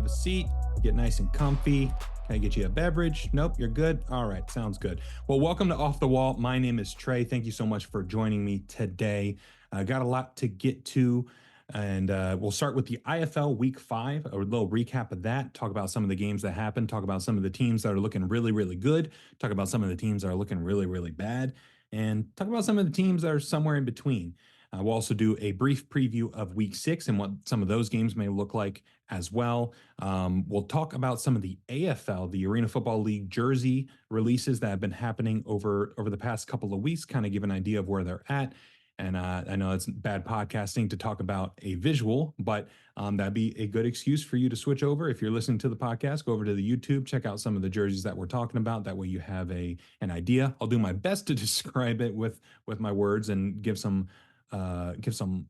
have a seat, get nice and comfy. Can I get you a beverage? Nope, you're good. All right, sounds good. Well, welcome to Off the Wall. My name is Trey. Thank you so much for joining me today. I got a lot to get to, and we'll start with the IFL Week 5, a little recap of that, talk about some of the games that happened, talk about some of the teams that are looking really, really good, talk about some of the teams that are looking really, really bad, and talk about some of the teams that are somewhere in between. We'll also do a brief preview of Week 6 and what some of those games may look like as well. We'll talk about some of the AFL, the Arena Football League jersey releases that have been happening over the past couple of weeks, kind of give an idea of where they're at. And I know it's bad podcasting to talk about a visual, but that'd be a good excuse for you to switch over. If you're listening to the podcast, go over to the YouTube, check out some of the jerseys that we're talking about. That way you have an idea. I'll do my best to describe it with my words and give some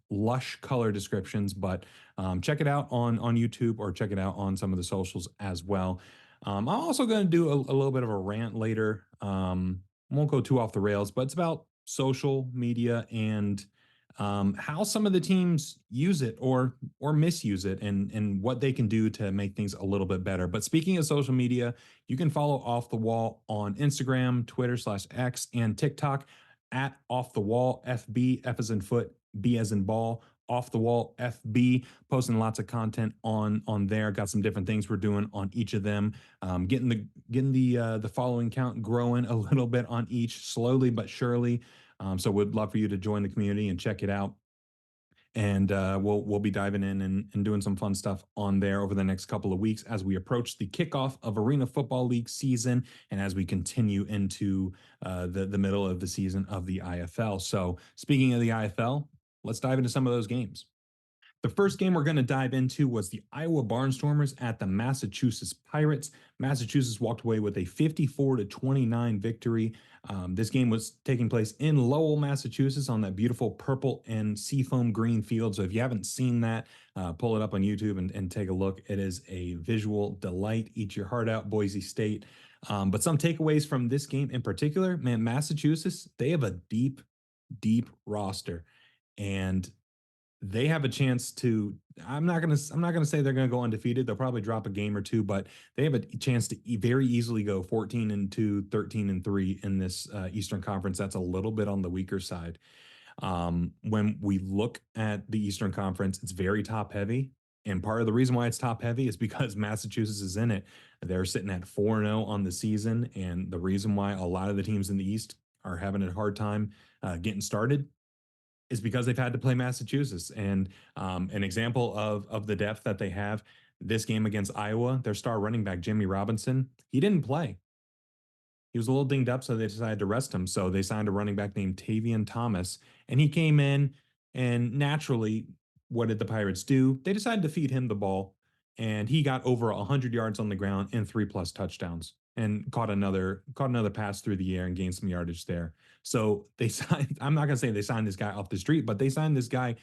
lush color descriptions, but check it out on YouTube or check it out on some of the socials as well. I'm also going to do a little bit of a rant later. Won't go too off the rails, but it's about social media and how some of the teams use it or misuse it and what they can do to make things a little bit better. But speaking of social media, you can follow Off the Wall on Instagram, Twitter/X, and TikTok at Off the Wall FB, F as in foot, B as in ball, Off the Wall FB, posting lots of content on there. Got some different things we're doing on each of them. Getting the following count growing a little bit on each, slowly but surely. So we'd love for you to join the community and check it out. And we'll be diving in and doing some fun stuff on there over the next couple of weeks as we approach the kickoff of Arena Football League season and as we continue into the middle of the season of the IFL. So speaking of the IFL, let's dive into some of those games. The first game we're going to dive into was the Iowa Barnstormers at the Massachusetts Pirates. Massachusetts walked away with a 54-29 victory. This game was taking place in Lowell, Massachusetts on that beautiful purple and seafoam green field. So if you haven't seen that, pull it up on YouTube and take a look. It is a visual delight. Eat your heart out, Boise State. But some takeaways from this game in particular, man, Massachusetts, they have a deep, deep roster. And they have a chance to, I'm not going to say they're going to go undefeated. They'll probably drop a game or two, but they have a chance to very easily go 14-2, 13-3 in this Eastern Conference. That's a little bit on the weaker side. When we look at the Eastern Conference, it's very top heavy. And part of the reason why it's top heavy is because Massachusetts is in it. They're sitting at 4-0 on the season. And the reason why a lot of the teams in the East are having a hard time getting started is because they've had to play Massachusetts. And an example of the depth that they have, this game against Iowa, their star running back, Jimmy Robinson, he didn't play. He was a little dinged up, so they decided to rest him. So they signed a running back named Tavian Thomas, and he came in, and naturally, what did the Pirates do? They decided to feed him the ball, and he got over 100 yards on the ground and 3+ touchdowns and caught another pass through the air and gained some yardage there. So they signed, I'm not going to say they signed this guy off the street, but they signed this guy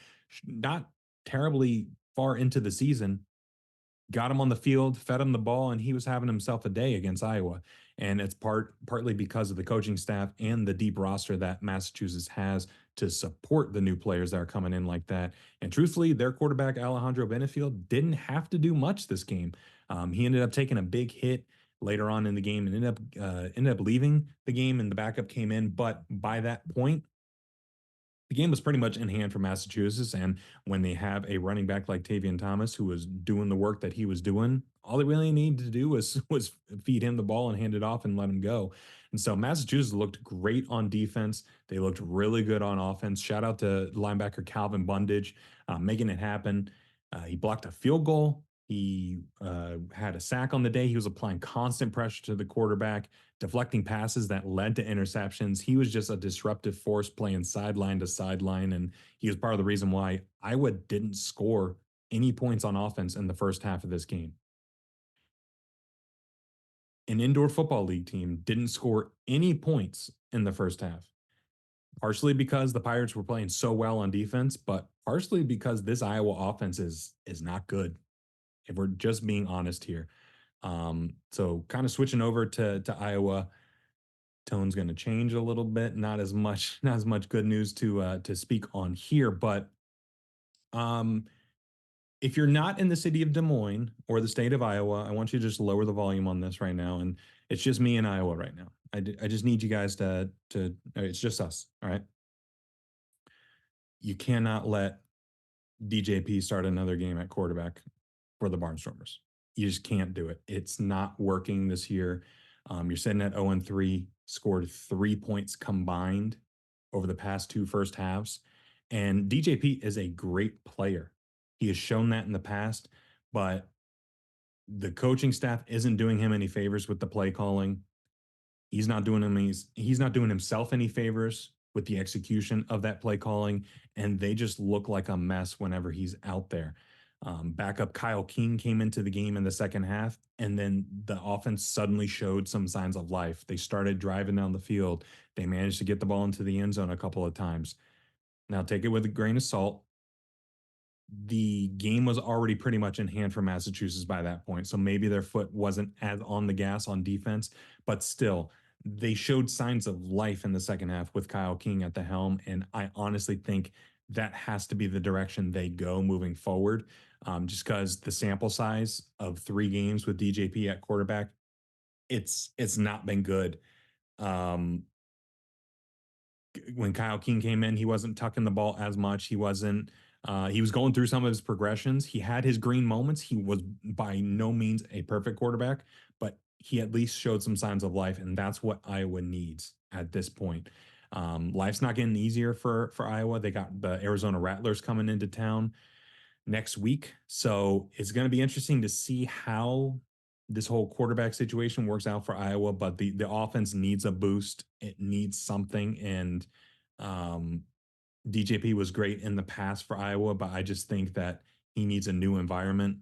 not terribly far into the season, got him on the field, fed him the ball, and he was having himself a day against Iowa. And it's partly because of the coaching staff and the deep roster that Massachusetts has to support the new players that are coming in like that. And truthfully, their quarterback, Alejandro Benefield, didn't have to do much this game. He ended up taking a big hit later on in the game and ended up leaving the game, and the backup came in. But by that point, the game was pretty much in hand for Massachusetts. And when they have a running back like Tavian Thomas, who was doing the work that he was doing, all they really needed to do was feed him the ball and hand it off and let him go. And so Massachusetts looked great on defense. They looked really good on offense. Shout out to linebacker Calvin Bundage, making it happen. He blocked a field goal. He had a sack on the day. He was applying constant pressure to the quarterback, deflecting passes that led to interceptions. He was just a disruptive force playing sideline to sideline, and he was part of the reason why Iowa didn't score any points on offense in the first half of this game. An indoor football league team didn't score any points in the first half, partially because the Pirates were playing so well on defense, but partially because this Iowa offense is not good, if we're just being honest here. So kind of switching over to Iowa, tone's going to change a little bit. Not as much good news to speak on here, but if you're not in the city of Des Moines or the state of Iowa, I want you to just lower the volume on this right now. And it's just me in Iowa right now. I just need you guys to, it's just us. All right. You cannot let DJP start another game at quarterback for the Barnstormers. You just can't do it. It's not working this year. You're sitting at 0-3, scored 3 points combined over the past two first halves. And DJP is a great player. He has shown that in the past, but the coaching staff isn't doing him any favors with the play calling. He's not doing himself any favors with the execution of that play calling, and they just look like a mess whenever he's out there. Backup Kyle King came into the game in the second half, and then the offense suddenly showed some signs of life. They started driving down the field. They managed to get the ball into the end zone a couple of times. Now, take it with a grain of salt. The game was already pretty much in hand for Massachusetts by that point. So maybe their foot wasn't as on the gas on defense, but still, they showed signs of life in the second half with Kyle King at the helm. And I honestly think that has to be the direction they go moving forward. Just because the sample size of 3 games with DJP at quarterback, it's not been good. When Kyle King came in, he wasn't tucking the ball as much. He was going through some of his progressions. He had his green moments. He was by no means a perfect quarterback, but he at least showed some signs of life, and that's what Iowa needs at this point. Life's not getting easier for Iowa. They got the Arizona Rattlers coming into town next week, so it's going to be interesting to see how this whole quarterback situation works out for Iowa. But the offense needs a boost. It needs something, and um, DJP was great in the past for Iowa, but I just think that he needs a new environment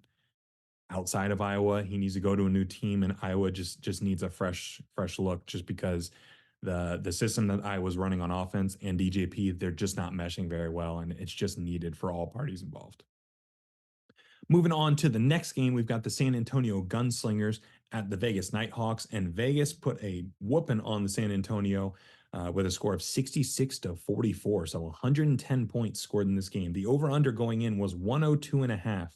outside of Iowa. He needs to go to a new team, and Iowa just needs a fresh look. Just because the system that Iowa's running on offense and DJP, they're just not meshing very well, and it's just needed for all parties involved. Moving on to the next game, we've got the San Antonio Gunslingers at the Vegas Nighthawks, and Vegas put a whooping on the San Antonio with a score of 66-44. So 110 points scored in this game. The over-under going in was 102.5,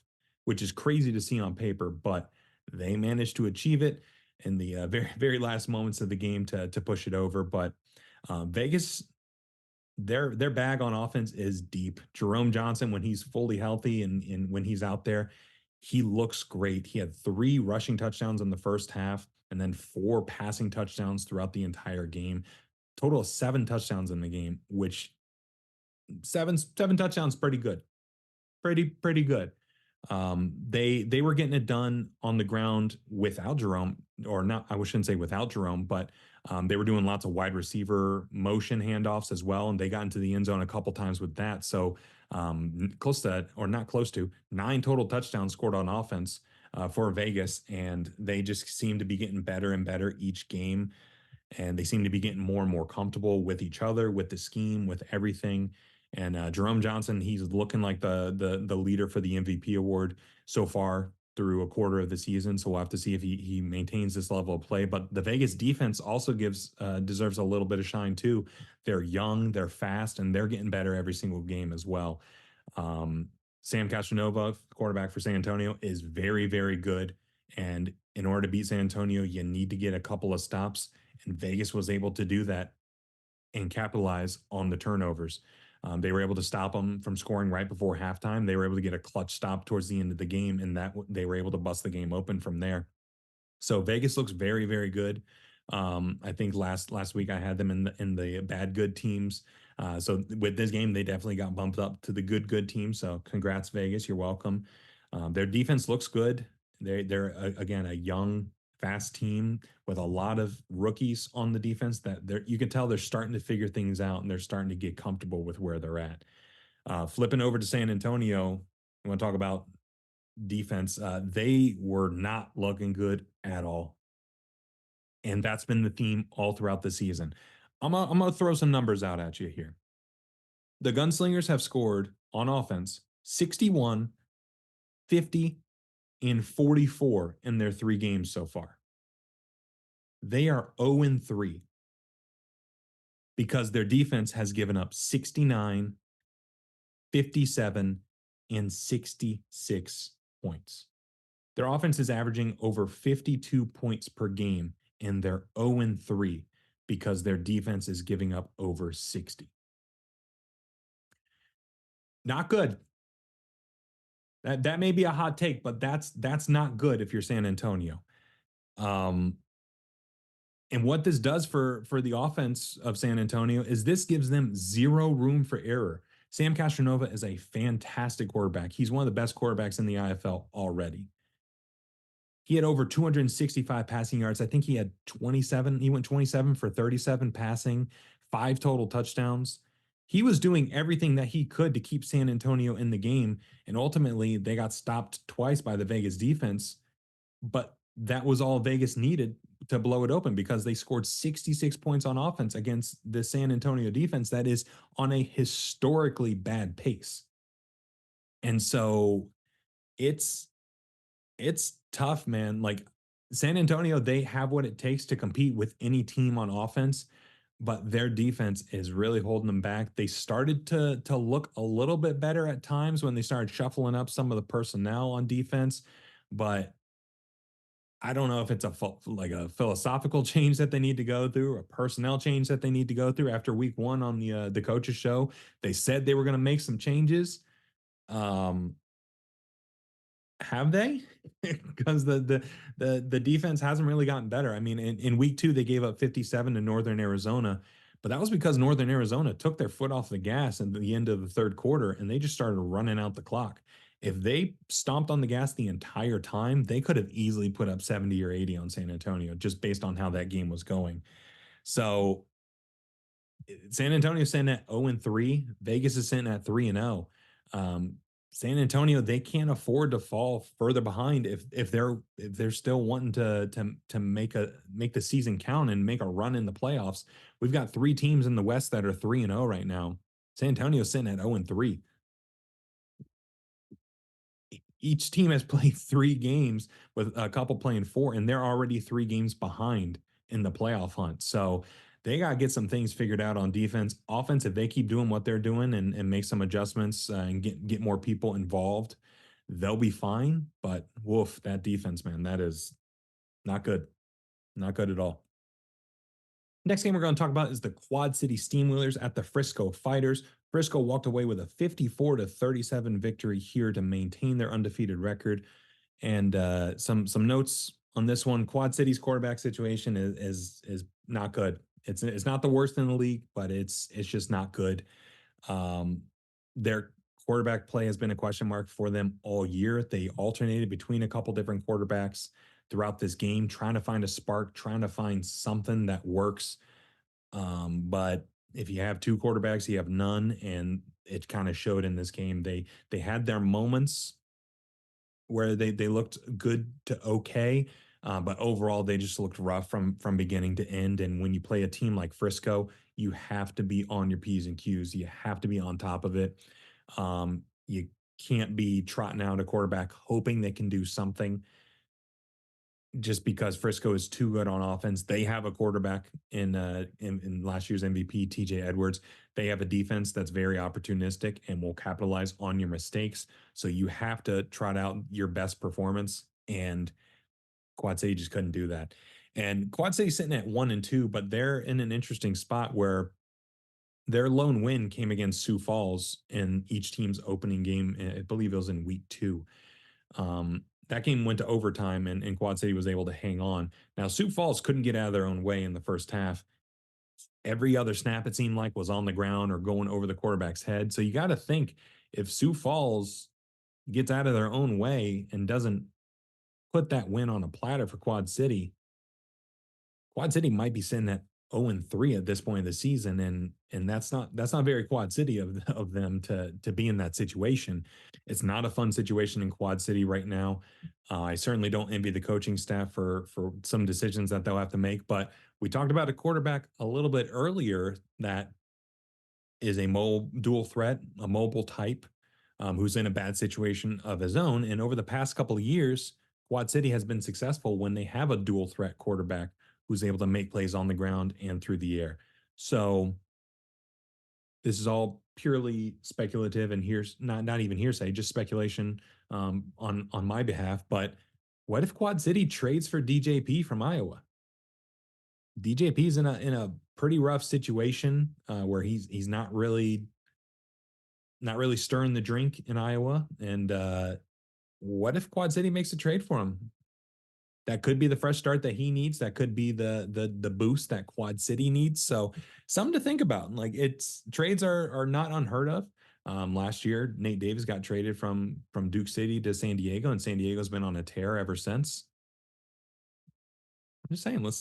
which is crazy to see on paper, but they managed to achieve it in the very last moments of the game to push it over. But Vegas, their bag on offense is deep. Jerome Johnson, when he's fully healthy and when he's out there, he looks great. He had 3 rushing touchdowns in the first half and then 4 passing touchdowns throughout the entire game. Total of 7 touchdowns in the game, which seven touchdowns, pretty good. Pretty good. They were getting it done on the ground without Jerome, or not. I shouldn't say without Jerome, but they were doing lots of wide receiver motion handoffs as well, and they got into the end zone a couple times with that. So close to, or not close to, 9 total touchdowns scored on offense for Vegas, and they just seem to be getting better and better each game, and they seem to be getting more and more comfortable with each other, with the scheme, with everything. And Jerome Johnson, he's looking like the leader for the MVP award so far through a quarter of the season. So we'll have to see if he maintains this level of play. But the Vegas defense also deserves a little bit of shine too. They're young, they're fast, and they're getting better every single game as well. Sam Castronova, quarterback for San Antonio, is very good. And in order to beat San Antonio, you need to get a couple of stops. And Vegas was able to do that and capitalize on the turnovers. They were able to stop them from scoring right before halftime. They were able to get a clutch stop towards the end of the game, and that they were able to bust the game open from there. So Vegas looks very good. I think last week I had them in the bad good teams. So with this game, they definitely got bumped up to the good team. So congrats, Vegas. You're welcome. Their defense looks good. They're again a young, fast team with a lot of rookies on the defense that you can tell they're starting to figure things out and they're starting to get comfortable with where they're at. Flipping over to San Antonio, I want to talk about defense. They were not looking good at all, and that's been the theme all throughout the season. I'm gonna throw some numbers out at you here. The Gunslingers have scored on offense 61, 50, and 44 in their 3 games so far. They are 0-3 because their defense has given up 69, 57, points. Their offense is averaging over 52 points per game, and they're 0-3 because their defense is giving up over 60. Not good. That may be a hot take, but that's not good if you're San Antonio. Um, and what this does for the offense of San Antonio is this gives them zero room for error. Sam Castronova is a fantastic quarterback. He's one of the best quarterbacks in the IFL already. He had over 265 passing yards. I think he had 27. He went 27 for 37 passing, 5 total touchdowns. He was doing everything that he could to keep San Antonio in the game. And ultimately, they got stopped twice by the Vegas defense. But that was all Vegas needed to blow it open because they scored 66 points on offense against the San Antonio defense that is on a historically bad pace. And so it's tough, man. Like San Antonio, they have what it takes to compete with any team on offense, but their defense is really holding them back. They started to look a little bit better at times when they started shuffling up some of the personnel on defense, but I don't know if it's like a philosophical change that they need to go through, a personnel change that they need to go through after week 1 on the coaches show. They said they were going to make some changes. Um, have they? Because the defense hasn't really gotten better. I mean, in week 2 they gave up 57 to Northern Arizona, but that was because Northern Arizona took their foot off the gas at the end of the third quarter and they just started running out the clock. If they stomped on the gas the entire time, they could have easily put up 70 or 80 on San Antonio just based on how that game was going. So San Antonio's sitting at 0-3. Vegas is sitting at 3-0. San Antonio, they can't afford to fall further behind if they're still wanting to make the season count and make a run in the playoffs. We've got 3 teams in the West that are 3-0 right now. San Antonio's sitting at 0-3. Each team has played 3 games with a couple playing 4, and they're already 3 games behind in the playoff hunt. So they got to get some things figured out on defense. Offense, if they keep doing what they're doing and make some adjustments and get more people involved, they'll be fine. But woof, that defense, man, that is not good. Not good at all. Next game we're going to talk about is the Quad City Steamwheelers at the Frisco Fighters. Frisco walked away with a 54-37 victory here to maintain their undefeated record. And some notes on this one: Quad City's quarterback situation is not good. It's not the worst in the league, but it's just not good. Their quarterback play has been a question mark for them all year. They alternated between a couple different quarterbacks throughout this game, trying to find a spark, trying to find something that works. But if you have 2 quarterbacks, you have none, and it kind of showed in this game. They had their moments where they looked good to okay, but overall they just looked rough from beginning to end. And when you play a team like Frisco, you have to be on your P's and Q's. You have to be on top of it. You can't be trotting out a quarterback hoping they can do something just because Frisco is too good on offense. They have a quarterback in last year's MVP, TJ Edwards. They have a defense that's very opportunistic and will capitalize on your mistakes. So you have to trot out your best performance, and Quad City just couldn't do that. And Quad City's sitting at 1-2, but they're in an interesting spot where their lone win came against Sioux Falls in each team's opening game. I believe it was in week 2. That game went to overtime and Quad City was able to hang on. Now, Sioux Falls couldn't get out of their own way in the first half. Every other snap, it seemed like, was on the ground or going over the quarterback's head. So you got to think, if Sioux Falls gets out of their own way and doesn't put that win on a platter for Quad City might be sitting at 0-3 at this point of the season, and that's not very Quad City of them to be in that situation. It's not a fun situation in Quad City right now. I certainly don't envy the coaching staff for some decisions that they'll have to make. But we talked about a quarterback a little bit earlier that is a dual threat, a mobile type, who's in a bad situation of his own. And over the past couple of years, Quad City has been successful when they have a dual threat quarterback who's able to make plays on the ground and through the air. So this is all purely speculative, and here's not even hearsay, just speculation on my behalf. But what if Quad City trades for DJP from Iowa? DJP is in a pretty rough situation where he's not really stirring the drink in Iowa. And what if Quad City makes a trade for him? That could be the fresh start that he needs. That could be the boost that Quad City needs. So something to think about. Like, it's trades are not unheard of. Last year, Nate Davis got traded from Duke City to San Diego, and San Diego's been on a tear ever since. I'm just saying, let's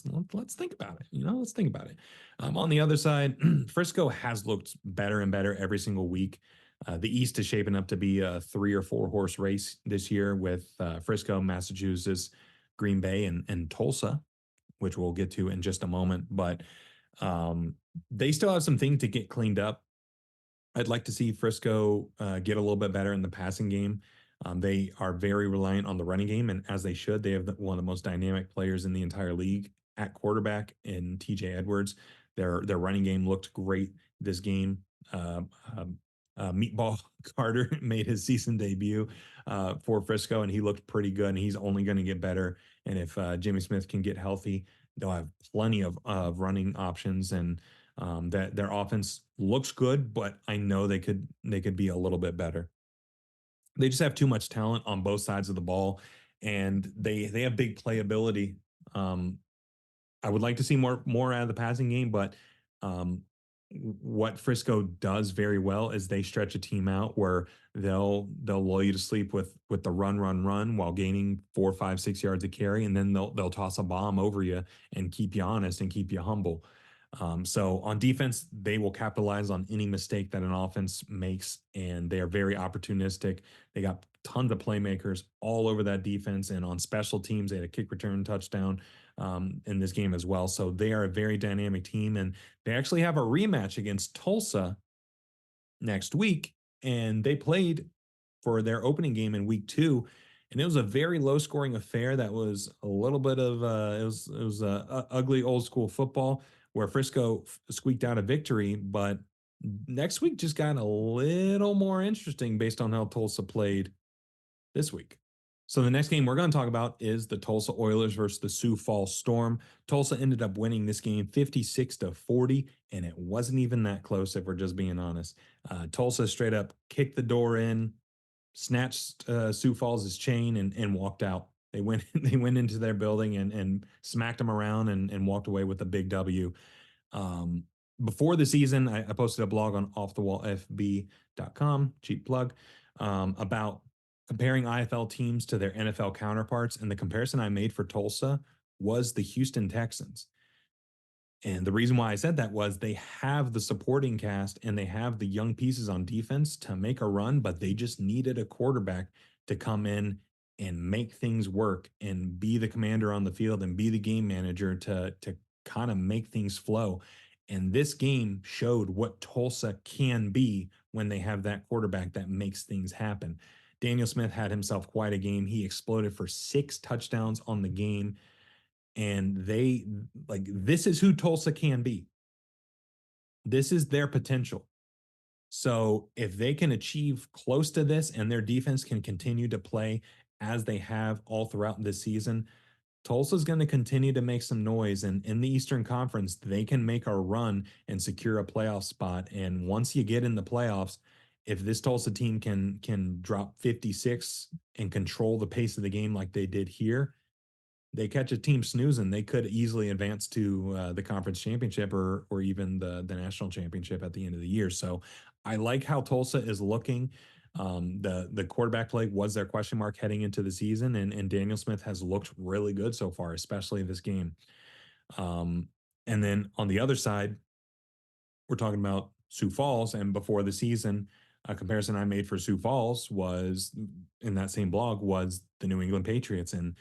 think about it. Let's think about it. On the other side, Frisco has looked better and better every single week. The East is shaping up to be a 3 or 4 horse race this year with Frisco, Massachusetts, Green Bay, and Tulsa, which we'll get to in just a moment. But they still have some things to get cleaned up. I'd like to see Frisco get a little bit better in the passing game. They are very reliant on the running game, and as they should, they have one of the most dynamic players in the entire league at quarterback in TJ Edwards. Their running game looked great this game. Meatball Carter made his season debut for Frisco, and he looked pretty good, and he's only going to get better. And if Jimmy Smith can get healthy, they'll have plenty of running options, and that their offense looks good, but I know they could be a little bit better. They just have too much talent on both sides of the ball, and they have big playability. Um, I would like to see more out of the passing game, but um, what Frisco does very well is they stretch a team out where they'll lull you to sleep with the run while gaining 4, 5, 6 yards of carry, and then they'll toss a bomb over you and keep you honest and keep you humble. So on defense, they will capitalize on any mistake that an offense makes, and they are very opportunistic. They got tons of playmakers all over that defense, and on special teams, they had a kick return touchdown in this game as well. So they are a very dynamic team, and they actually have a rematch against Tulsa next week, and they played for their opening game in week 2, and it was a very low scoring affair that was a little bit of it was ugly old school football where Frisco squeaked out a victory, but next week just got a little more interesting based on how Tulsa played this week. So the next game we're going to talk about is the Tulsa Oilers versus the Sioux Falls Storm. Tulsa ended up winning this game 56-40, and it wasn't even that close if we're just being honest. Tulsa straight up kicked the door in, snatched Sioux Falls' chain, and walked out. They went they went into their building and smacked them around and walked away with a big W. Um, Before the season, I posted a blog on offthewallfb.com, cheap plug, about comparing IFL teams to their NFL counterparts. And the comparison I made for Tulsa was the Houston Texans. And the reason why I said that was they have the supporting cast and they have the young pieces on defense to make a run, but they just needed a quarterback to come in and make things work and be the commander on the field and be the game manager to kind of make things flow. And this game showed what Tulsa can be when they have that quarterback that makes things happen. Daniel Smith had himself quite a game. He exploded for 6 touchdowns on the game, and this is who Tulsa can be. This is their potential. So if they can achieve close to this and their defense can continue to play as they have all throughout this season, Tulsa's going to continue to make some noise. And in the Eastern Conference, they can make a run and secure a playoff spot. And once you get in the playoffs, if this Tulsa team can drop 56 and control the pace of the game like they did here, they catch a team snoozing, they could easily advance to the conference championship or even the national championship at the end of the year. So I like how Tulsa is looking. The quarterback play was their question mark heading into the season, and Daniel Smith has looked really good so far, especially this game. And then on the other side, we're talking about Sioux Falls, and before the season, a comparison I made for Sioux Falls was in that same blog was the New England Patriots, and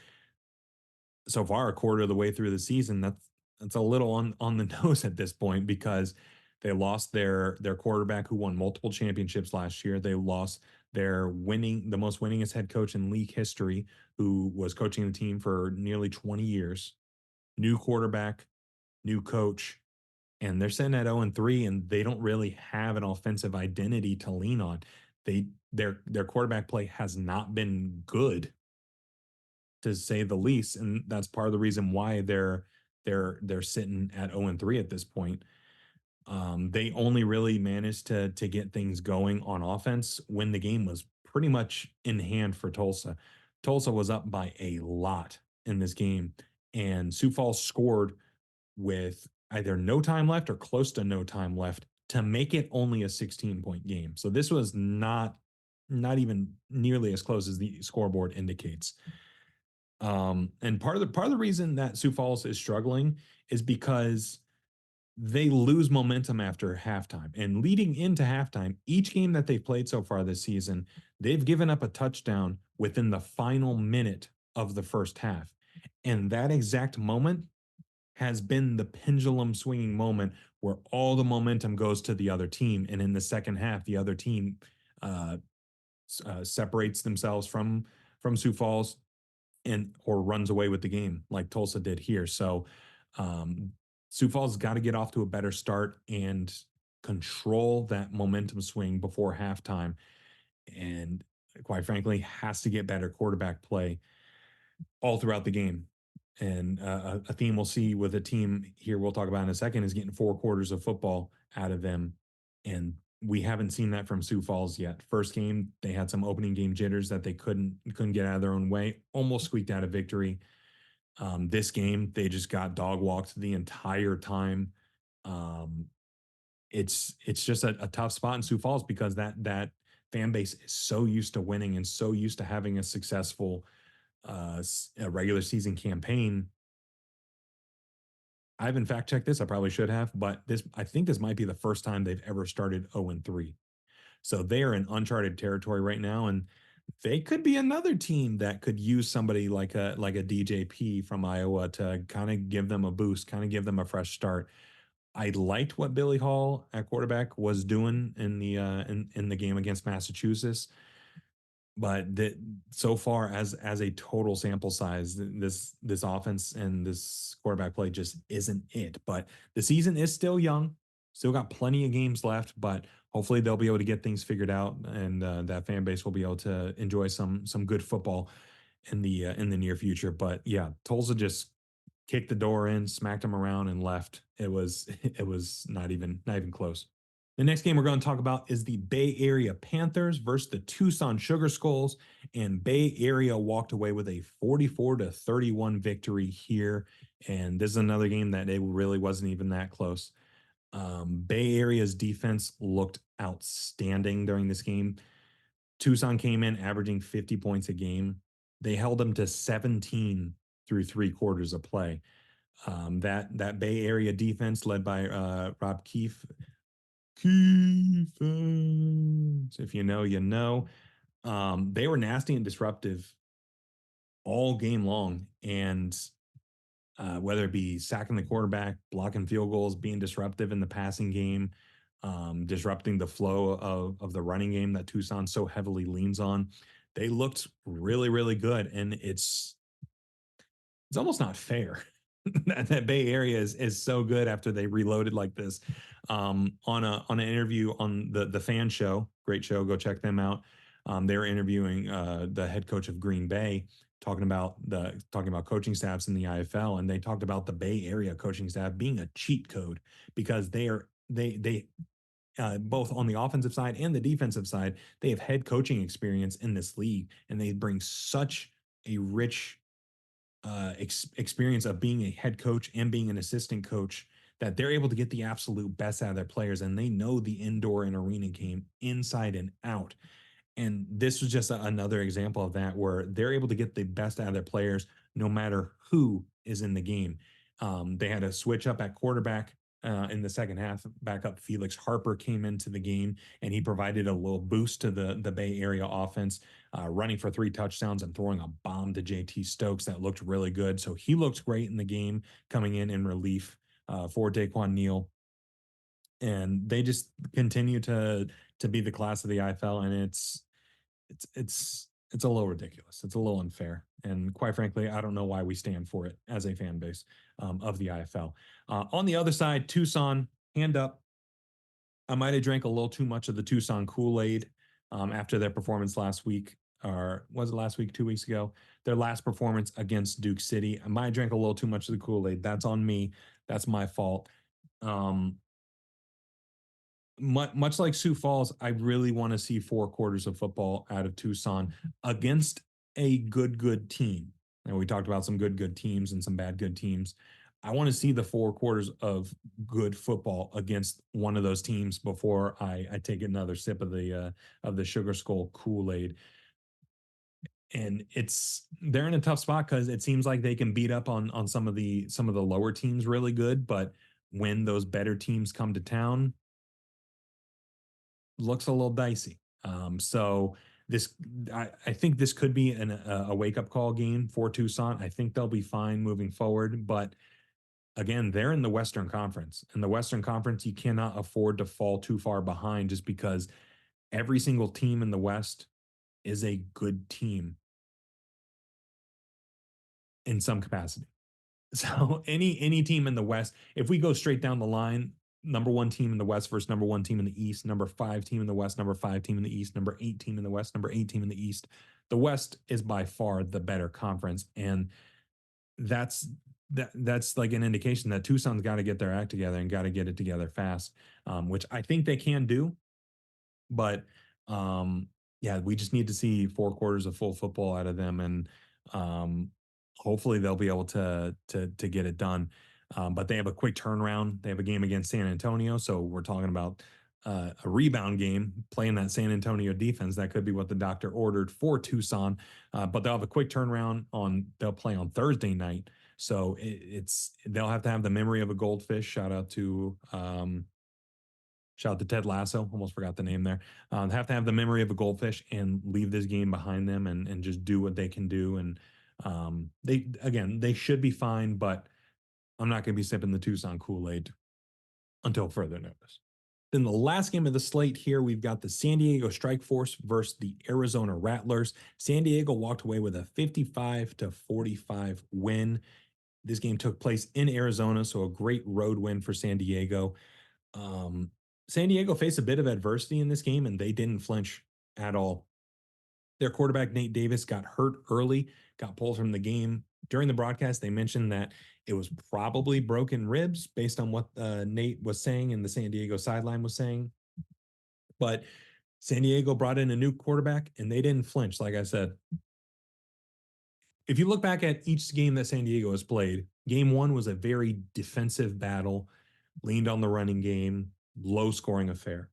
so far a quarter of the way through the season, that's a little on the nose at this point because they lost their quarterback who won multiple championships last year. They lost the most winningest head coach in league history, who was coaching the team for nearly 20 years. New quarterback, new coach, and they're sitting at 0-3, and they don't really have an offensive identity to lean on. Their quarterback play has not been good, to say the least, and that's part of the reason why they're sitting at 0-3 at this point. They only really managed to get things going on offense when the game was pretty much in hand for Tulsa. Tulsa was up by a lot in this game, and Sioux Falls scored with either no time left or close to no time left to make it only a 16-point game. So this was not even nearly as close as the scoreboard indicates. And part of the reason that Sioux Falls is struggling is because they lose momentum after halftime. And leading into halftime, each game that they've played so far this season, they've given up a touchdown within the final minute of the first half. And that exact moment has been the pendulum swinging moment where all the momentum goes to the other team. And in the second half, the other team uh, separates themselves from Sioux Falls and or runs away with the game like Tulsa did here. So um, Sioux Falls has got to get off to a better start and control that momentum swing before halftime. And quite frankly, has to get better quarterback play all throughout the game. And a theme we'll see with a team here we'll talk about in a second is getting 4 quarters of football out of them. And we haven't seen that from Sioux Falls yet. First game, they had some opening game jitters that they couldn't get out of their own way, almost squeaked out a victory. This game, they just got dog walked the entire time. Um, it's just a tough spot in Sioux Falls because that fan base is so used to winning and so used to having a successful a regular season campaign. I haven't fact checked this. I probably should have, but I think this might be the first time they've ever started 0-3. So they are in uncharted territory right now, and they could be another team that could use somebody like a DJP from Iowa to kind of give them a boost, kind of give them a fresh start. I liked what Billy Hall at quarterback was doing in the game against Massachusetts, but so far as a total sample size, this offense and this quarterback play just isn't it. But the season is still young, still got plenty of games left, but hopefully they'll be able to get things figured out, and that fan base will be able to enjoy some good football in the near future. But yeah, Tulsa just kicked the door in, smacked them around, and left. It was not even close. The next game we're going to talk about is the Bay Area Panthers versus the Tucson Sugar Skulls, and Bay Area walked away with a 44-31 victory here. And this is another game that it really wasn't even that close. Bay Area's defense looked outstanding during this game. Tucson came in averaging 50 points a game. They held them to 17 through 3 quarters of play. That Bay Area defense led by Rob Keefe. If you know, you know. They were nasty and disruptive all game long, and whether it be sacking the quarterback, blocking field goals, being disruptive in the passing game, disrupting the flow of the running game that Tucson so heavily leans on, they looked really, really good, and it's almost not fair that Bay Area is so good after they reloaded like this. On an interview on the fan show, great show, go check them out. They were interviewing the head coach of Green Bay, talking about coaching staffs in the IFL, and they talked about the Bay Area coaching staff being a cheat code because they both on the offensive side and the defensive side, they have head coaching experience in this league, and they bring such a rich experience of being a head coach and being an assistant coach that they're able to get the absolute best out of their players, and they know the indoor and arena game inside and out. And this was just another example of that, where they're able to get the best out of their players no matter who is in the game. They had a switch up at quarterback in the second half. Backup Felix Harper came into the game, and he provided a little boost to the Bay Area offense, running for 3 touchdowns and throwing a bomb to JT Stokes that looked really good. So he looked great in the game, coming in relief for Daquan Neal. And they just continue to be the class of the IFL, and it's it's a little ridiculous. It's a little unfair. And quite frankly, I don't know why we stand for it as a fan base of the IFL. On the other side, Tucson, hand up. I might have drank a little too much of the Tucson Kool-Aid after their performance last week, or was it last week, 2 weeks ago? Their last performance against Duke City. I might have drank a little too much of the Kool-Aid. That's on me. That's my fault. Um, much like Sioux Falls, I really want to see 4 quarters of football out of Tucson against a good team. And we talked about some good teams and some good teams. I want to see the 4 quarters of good football against one of those teams before I take another sip of the Sugar Skull Kool-Aid. And they're in a tough spot because it seems like they can beat up on some of the lower teams really good, but when those better teams come to town, looks a little dicey. So this, I think this could be a wake up call game for Tucson. I think they'll be fine moving forward, but again, they're in the Western Conference. In the Western Conference, you cannot afford to fall too far behind just because every single team in the West is a good team in some capacity. So any team in the West, if we go straight down the line, number one team in the West versus number one team in the East, number five team in the West, number five team in the East, number eight team in the West, number eight team in the East. The West is by far the better conference, and that's that's like an indication that Tucson's got to get their act together and got to get it together fast, which I think they can do. But yeah, we just need to see 4 quarters of full football out of them, and um, hopefully they'll be able to get it done. But they have a quick turnaround. They have a game against San Antonio, so we're talking about a rebound game playing that San Antonio defense. That could be what the doctor ordered for Tucson. But they'll have a quick turnaround on. They'll play on Thursday night, so they'll have to have the memory of a goldfish. Shout out to Ted Lasso. Almost forgot the name there. Have to have the memory of a goldfish and leave this game behind them and just do what they can do. And they should be fine, but I'm not going to be sipping the Tucson Kool-Aid until further notice. Then the last game of the slate here, we've got the San Diego Strike Force versus the Arizona Rattlers. San Diego walked away with a 55-45 win. This game took place in Arizona, so a great road win for San Diego. San Diego faced a bit of adversity in this game, and they didn't flinch at all. Their quarterback, Nate Davis, got hurt early, got pulled from the game. During the broadcast, they mentioned that it was probably broken ribs based on what Nate was saying and the San Diego sideline was saying. But San Diego brought in a new quarterback, and they didn't flinch, like I said. If you look back at each game that San Diego has played, game one was a very defensive battle, leaned on the running game, low scoring affair.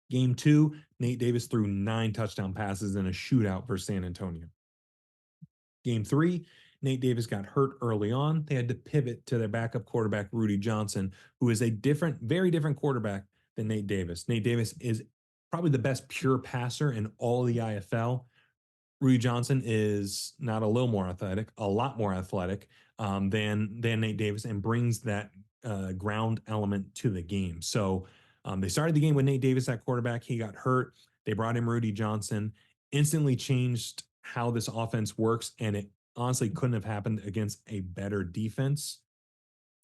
Game two, Nate Davis threw 9 touchdown passes in a shootout for San Antonio. Game three, Nate Davis got hurt early on. They had to pivot to their backup quarterback, Rudy Johnson, who is a very different quarterback than Nate Davis. Nate Davis is probably the best pure passer in all the IFL. Rudy Johnson is not a little more athletic, a lot more athletic than Nate Davis, and brings that ground element to the game. So they started the game with Nate Davis at quarterback. He got hurt. They brought in Rudy Johnson, instantly changed how this offense works, and it honestly couldn't have happened against a better defense.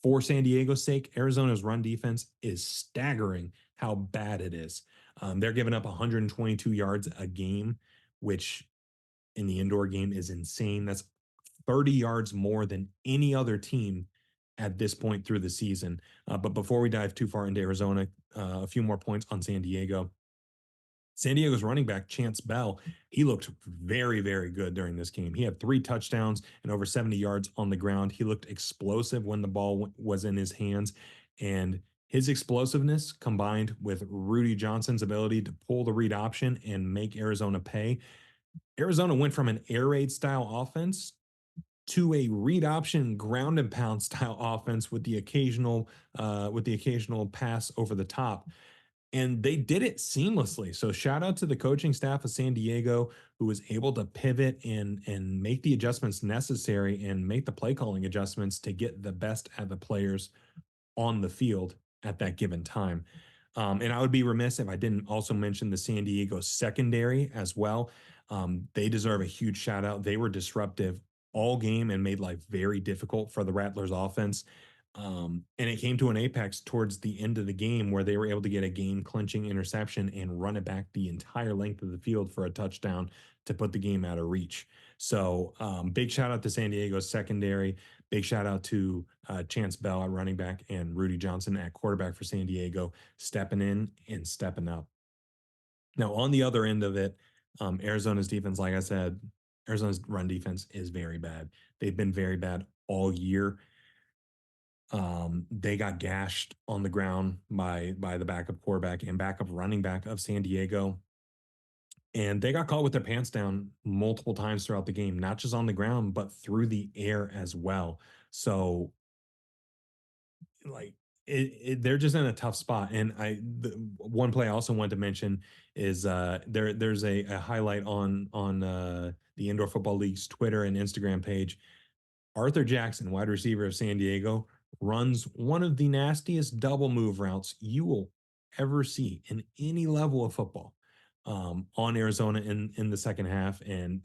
For San Diego's sake, Arizona's run defense is staggering how bad it is. They're giving up 122 yards a game, which in the indoor game is insane. That's 30 yards more than any other team at this point through the season. But before we dive too far into Arizona, a few more points on San Diego. San Diego's running back, Chance Bell, he looked very good during this game. He had 3 touchdowns and over 70 yards on the ground. He looked explosive when the ball was in his hands. And his explosiveness combined with Rudy Johnson's ability to pull the read option and make Arizona pay. Arizona went from an air raid style offense to a read option ground and pound style offense with the occasional pass over the top. And they did it seamlessly. So shout out to the coaching staff of San Diego, who was able to pivot and make the adjustments necessary and make the play calling adjustments to get the best out of the players on the field at that given time. And I would be remiss if I didn't also mention the San Diego secondary as well. They deserve a huge shout out. They were disruptive all game and made life very difficult for the Rattlers offense. And it came to an apex towards the end of the game where they were able to get a game clinching interception and run it back the entire length of the field for a touchdown to put the game out of reach. So big shout out to San Diego's secondary. Big shout out to Chance Bell at running back and Rudy Johnson at quarterback for San Diego, stepping in and stepping up. Now, on the other end of it, Arizona's defense, like I said, Arizona's run defense is very bad. They've been very bad all year. They got gashed on the ground by the backup quarterback and backup running back of San Diego. And they got caught with their pants down multiple times throughout the game, not just on the ground, but through the air as well. So, like, they're just in a tough spot. And one play I also wanted to mention is there's a highlight on the Indoor Football League's Twitter and Instagram page. Arthur Jackson, wide receiver of San Diego, runs one of the nastiest double move routes you will ever see in any level of football on Arizona in the second half. And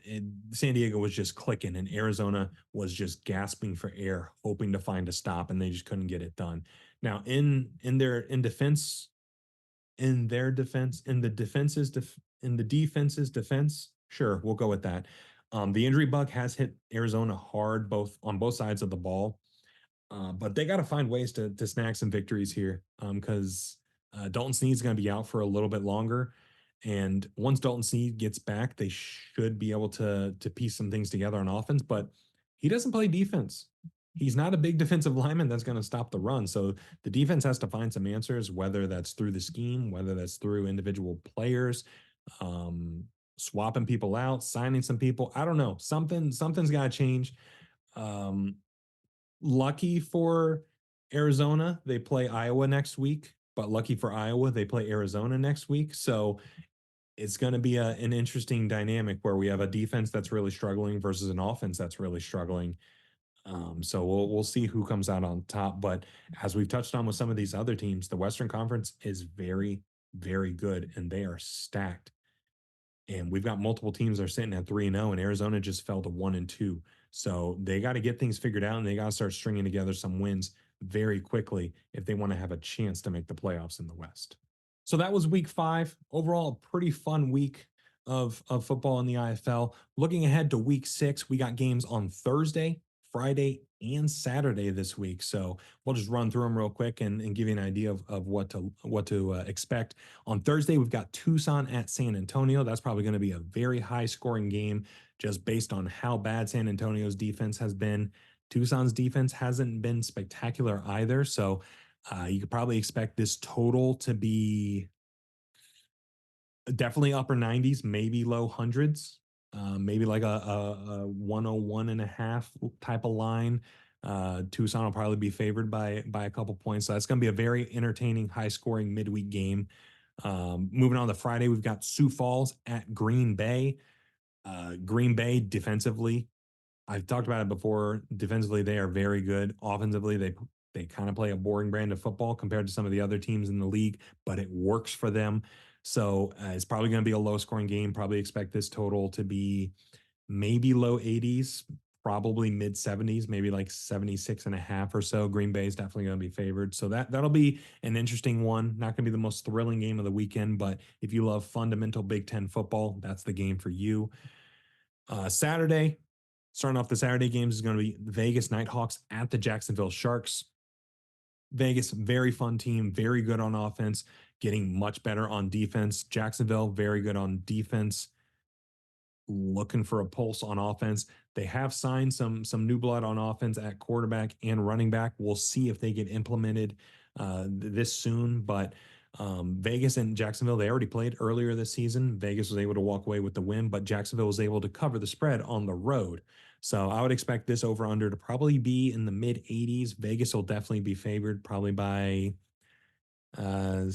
San Diego was just clicking, and Arizona was just gasping for air, hoping to find a stop, and they just couldn't get it done. Now, in their defense, in the defense's defense, sure, we'll go with that. The injury bug has hit Arizona hard, both on both sides of the ball, but they got to find ways to snag some victories here because Dalton Sneed's going to be out for a little bit longer, and once Dalton Sneed gets back, they should be able to piece some things together on offense. But he doesn't play defense. He's not a big defensive lineman that's going to stop the run. So the defense has to find some answers, whether that's through the scheme, whether that's through individual players, swapping people out, signing some people. I don't know. Something's got to change. Um, Lucky for Arizona, they play Iowa next week, but lucky for Iowa, they play Arizona next week. So it's going to be an interesting dynamic where we have a defense that's really struggling versus an offense that's really struggling. So we'll see who comes out on top. But as we've touched on with some of these other teams, the Western Conference is very, very good, and they are stacked. And we've got multiple teams that are sitting at 3-0, and Arizona just fell to 1-2. So they got to get things figured out, and they got to start stringing together some wins very quickly if they want to have a chance to make the playoffs in the West. So that was week 5. Overall, a pretty fun week of football in the IFL. Looking ahead to week 6, we got games on Thursday, Friday, and Saturday this week. So we'll just run through them real quick and give you an idea of what to expect. On Thursday, we've got Tucson at San Antonio. That's probably going to be a very high scoring game just based on how bad San Antonio's defense has been. Tucson's defense hasn't been spectacular either. So you could probably expect this total to be definitely upper 90s, maybe low hundreds, maybe like a 101.5 type of line. Tucson will probably be favored by a couple points. So that's going to be a very entertaining, high scoring midweek game. Moving on to Friday, we've got Sioux Falls at Green Bay. Green Bay defensively, I've talked about it before. Defensively, they are very good. Offensively, they kind of play a boring brand of football compared to some of the other teams in the league, but it works for them. So it's probably going to be a low scoring game. Probably expect this total to be maybe low 80s, probably mid 70s, maybe like 76.5 or so. Green Bay is definitely going to be favored. So that'll be an interesting one. Not going to be the most thrilling game of the weekend, but if you love fundamental Big Ten football, that's the game for you. Saturday, starting off the Saturday games is going to be Vegas Nighthawks at the Jacksonville Sharks. Vegas, very fun team, very good on offense, getting much better on defense. Jacksonville, very good on defense, looking for a pulse on offense. They have signed some new blood on offense at quarterback and running back. We'll see if they get implemented this soon, but Vegas and Jacksonville, they already played earlier this season. Vegas was able to walk away with the win, but Jacksonville was able to cover the spread on the road. So I would expect this over under to probably be in the mid 80s. Vegas will definitely be favored probably by 6.5,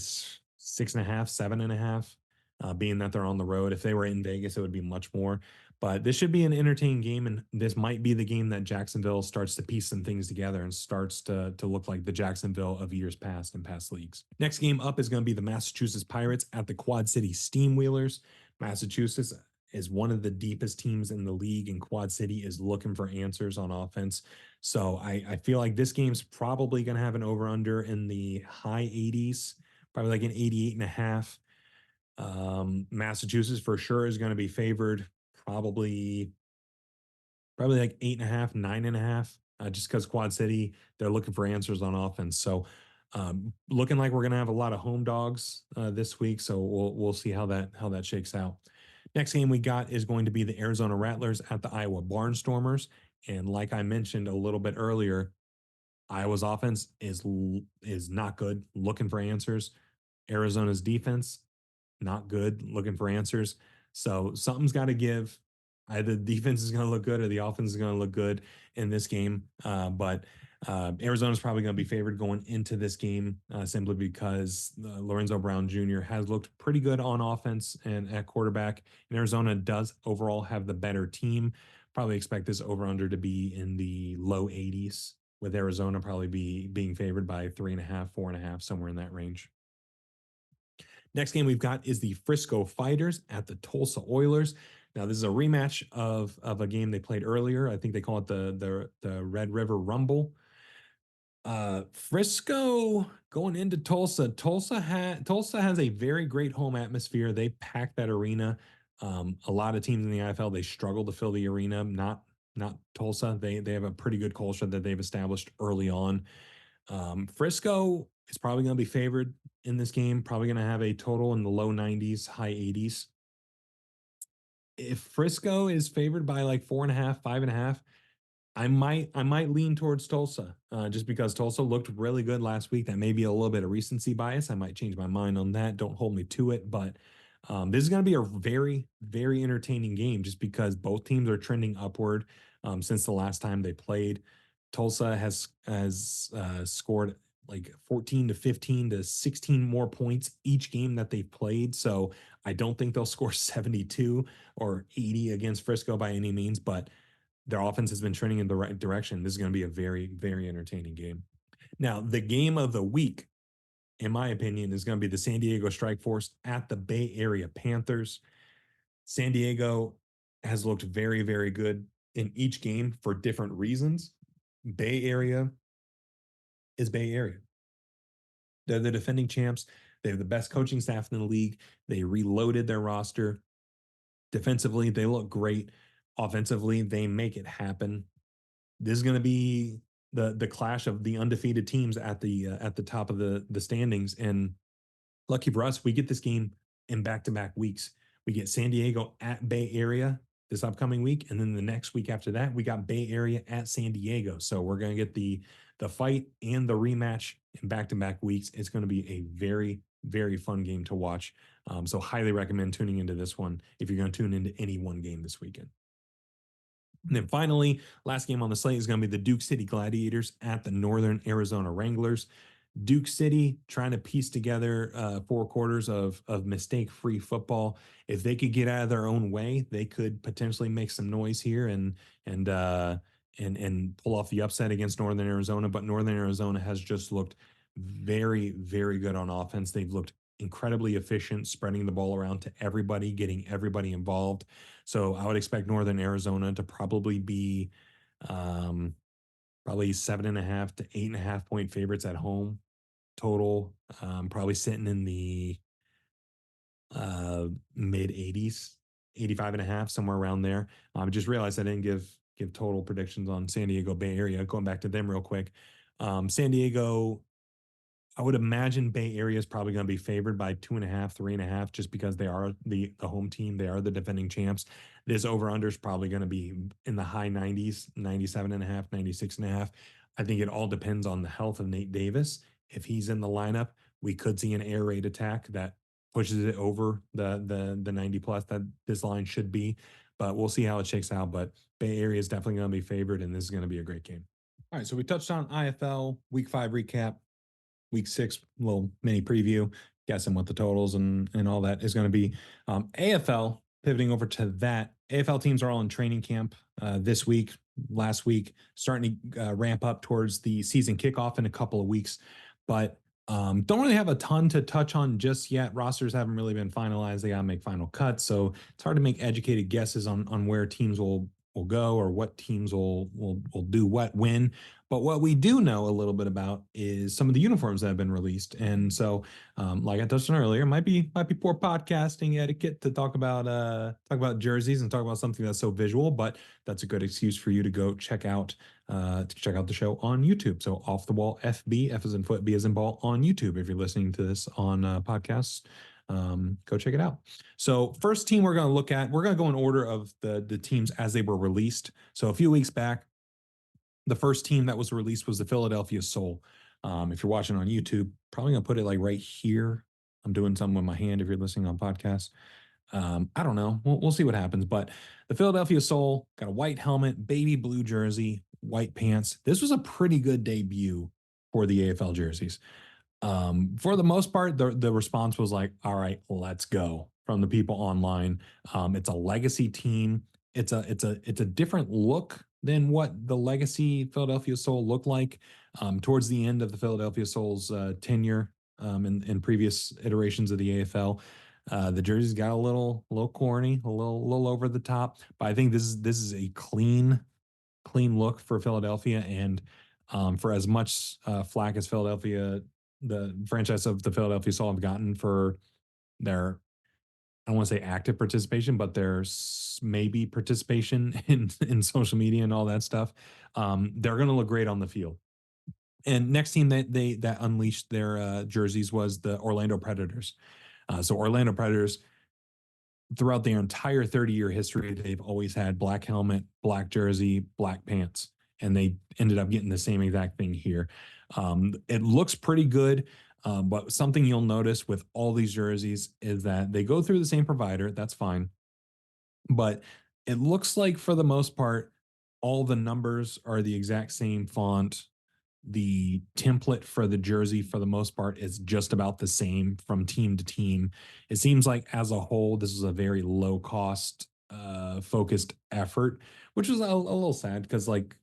7.5, being that they're on the road. If they were in Vegas, it would be much more. But this should be an entertaining game, and this might be the game that Jacksonville starts to piece some things together and starts to look like the Jacksonville of years past in past leagues. Next game up is going to be the Massachusetts Pirates at the Quad City Steamwheelers. Massachusetts, is one of the deepest teams in the league, and Quad City is looking for answers on offense. So I feel like this game's probably going to have an over under in the high 80s, probably like an 88 and a half. Massachusetts for sure is going to be favored, probably like 8.5, 9.5, just because Quad City, they're looking for answers on offense. So looking like we're gonna have a lot of home dogs this week. So we'll see how that shakes out. Next game we got is going to be the Arizona Rattlers at the Iowa Barnstormers. And like I mentioned a little bit earlier, Iowa's offense is not good, looking for answers. Arizona's defense not good, looking for answers. So something's got to give. Either the defense is going to look good or the offense is going to look good in this game. But Arizona's probably going to be favored going into this game simply because Lorenzo Brown Jr. has looked pretty good on offense and at quarterback. And Arizona does overall have the better team. Probably expect this over under to be in the low 80s, with Arizona probably being favored by 3.5, 4.5, somewhere in that range. Next game we've got is the Frisco Fighters at the Tulsa Oilers. Now this is a rematch of a game they played earlier. I think they call it the Red River Rumble. Frisco going into Tulsa. Tulsa has a very great home atmosphere. They pack that arena. A lot of teams in the IFL, they struggle to fill the arena. Not Tulsa. They have a pretty good culture that they've established early on. Frisco is probably going to be favored in this game, probably going to have a total in the low 90s, high 80s. If Frisco is favored by like 4.5, 5.5, I might lean towards Tulsa just because Tulsa looked really good last week. That may be a little bit of recency bias. I might change my mind on that. Don't hold me to it, but this is going to be a very, very entertaining game just because both teams are trending upward since the last time they played. Tulsa has scored like 14 to 15 to 16 more points each game that they've played. So I don't think they'll score 72 or 80 against Frisco by any means, but their offense has been trending in the right direction. This is going to be a very, very entertaining game. Now, the game of the week, in my opinion, is going to be the San Diego Strike Force at the Bay Area Panthers. San Diego has looked very, very good in each game for different reasons. Bay Area is Bay Area. They're the defending champs. They have the best coaching staff in the league. They reloaded their roster. Defensively, they look great. Offensively, they make it happen. This is going to be the clash of the undefeated teams at the top of the standings. And lucky for us, we get this game in back-to-back weeks. We get San Diego at Bay Area this upcoming week, and then the next week after that, we got Bay Area at San Diego. So we're going to get the fight and the rematch in back-to-back weeks. It's going to be a very, very fun game to watch. So highly recommend tuning into this one if you're going to tune into any one game this weekend. And then finally, last game on the slate is going to be the Duke City Gladiators at the Northern Arizona Wranglers. Duke City trying to piece together 4 quarters of mistake-free football. If they could get out of their own way, they could potentially make some noise here and pull off the upset against Northern Arizona. But Northern Arizona has just looked very, very good on offense. They've looked incredibly efficient, spreading the ball around to everybody, getting everybody involved. So I would expect Northern Arizona to probably be probably 7.5 to 8.5 point favorites at home total. Probably sitting in the mid 80s, 85.5, somewhere around there. I just realized I didn't give total predictions on San Diego Bay Area. Going back to them real quick. San Diego, I would imagine Bay Area is probably going to be favored by 2.5, 3.5, just because they are the home team. They are the defending champs. This over-under is probably going to be in the high 90s, 97.5, 96.5. I think it all depends on the health of Nate Davis. If he's in the lineup, we could see an air raid attack that pushes it over the 90 plus that this line should be. But we'll see how it shakes out. But Bay Area is definitely going to be favored, and this is going to be a great game. All right, so we touched on IFL Week 5 recap. Week 6 little mini preview, guessing what the totals and all that is going to be. AFL, pivoting over to that. AFL teams are all in training camp this week, last week, starting to ramp up towards the season kickoff in a couple of weeks. But Don't really have a ton to touch on just yet. Rosters haven't really been finalized. They gotta make final cuts, so it's hard to make educated guesses on where teams will go or what teams will do what when. But what we do know a little bit about is some of the uniforms that have been released. And so, like I touched on earlier, might be poor podcasting etiquette to talk about jerseys and talk about something that's so visual, but that's a good excuse for you to go check out the show on YouTube. So Off the Wall FB, F as in foot, B as in ball on YouTube. If you're listening to this on podcasts, go check it out. So first team we're going to look at, we're going to go in order of the teams as they were released. So a few weeks back, the first team that was released was the Philadelphia Soul. If you're watching on YouTube, probably going to put it like right here. I'm doing something with my hand if you're listening on podcasts. I don't know. We'll see what happens. But the Philadelphia Soul got a white helmet, baby blue jersey, white pants. This was a pretty good debut for the AFL jerseys. For the most part, the response was like, "All right, let's go." From the people online, it's a legacy team. It's a different look than what the legacy Philadelphia Soul looked like towards the end of the Philadelphia Soul's tenure in previous iterations of the AFL. The jerseys got a little corny, a little over the top, but I think this is a clean look for Philadelphia, and for as much flack as the franchise of the Philadelphia Soul have gotten for their, I don't want to say active participation, but their maybe participation in social media and all that stuff, they're going to look great on the field. And next team that unleashed their jerseys was the Orlando Predators. So Orlando Predators, throughout their entire 30-year history, they've always had black helmet, black jersey, black pants, and they ended up getting the same exact thing here. It looks pretty good, but something you'll notice with all these jerseys is that they go through the same provider. That's fine, but it looks like for the most part, all the numbers are the exact same font. The template for the jersey for the most part is just about the same from team to team. It seems like as a whole this is a very low cost focused effort, which was a little sad because like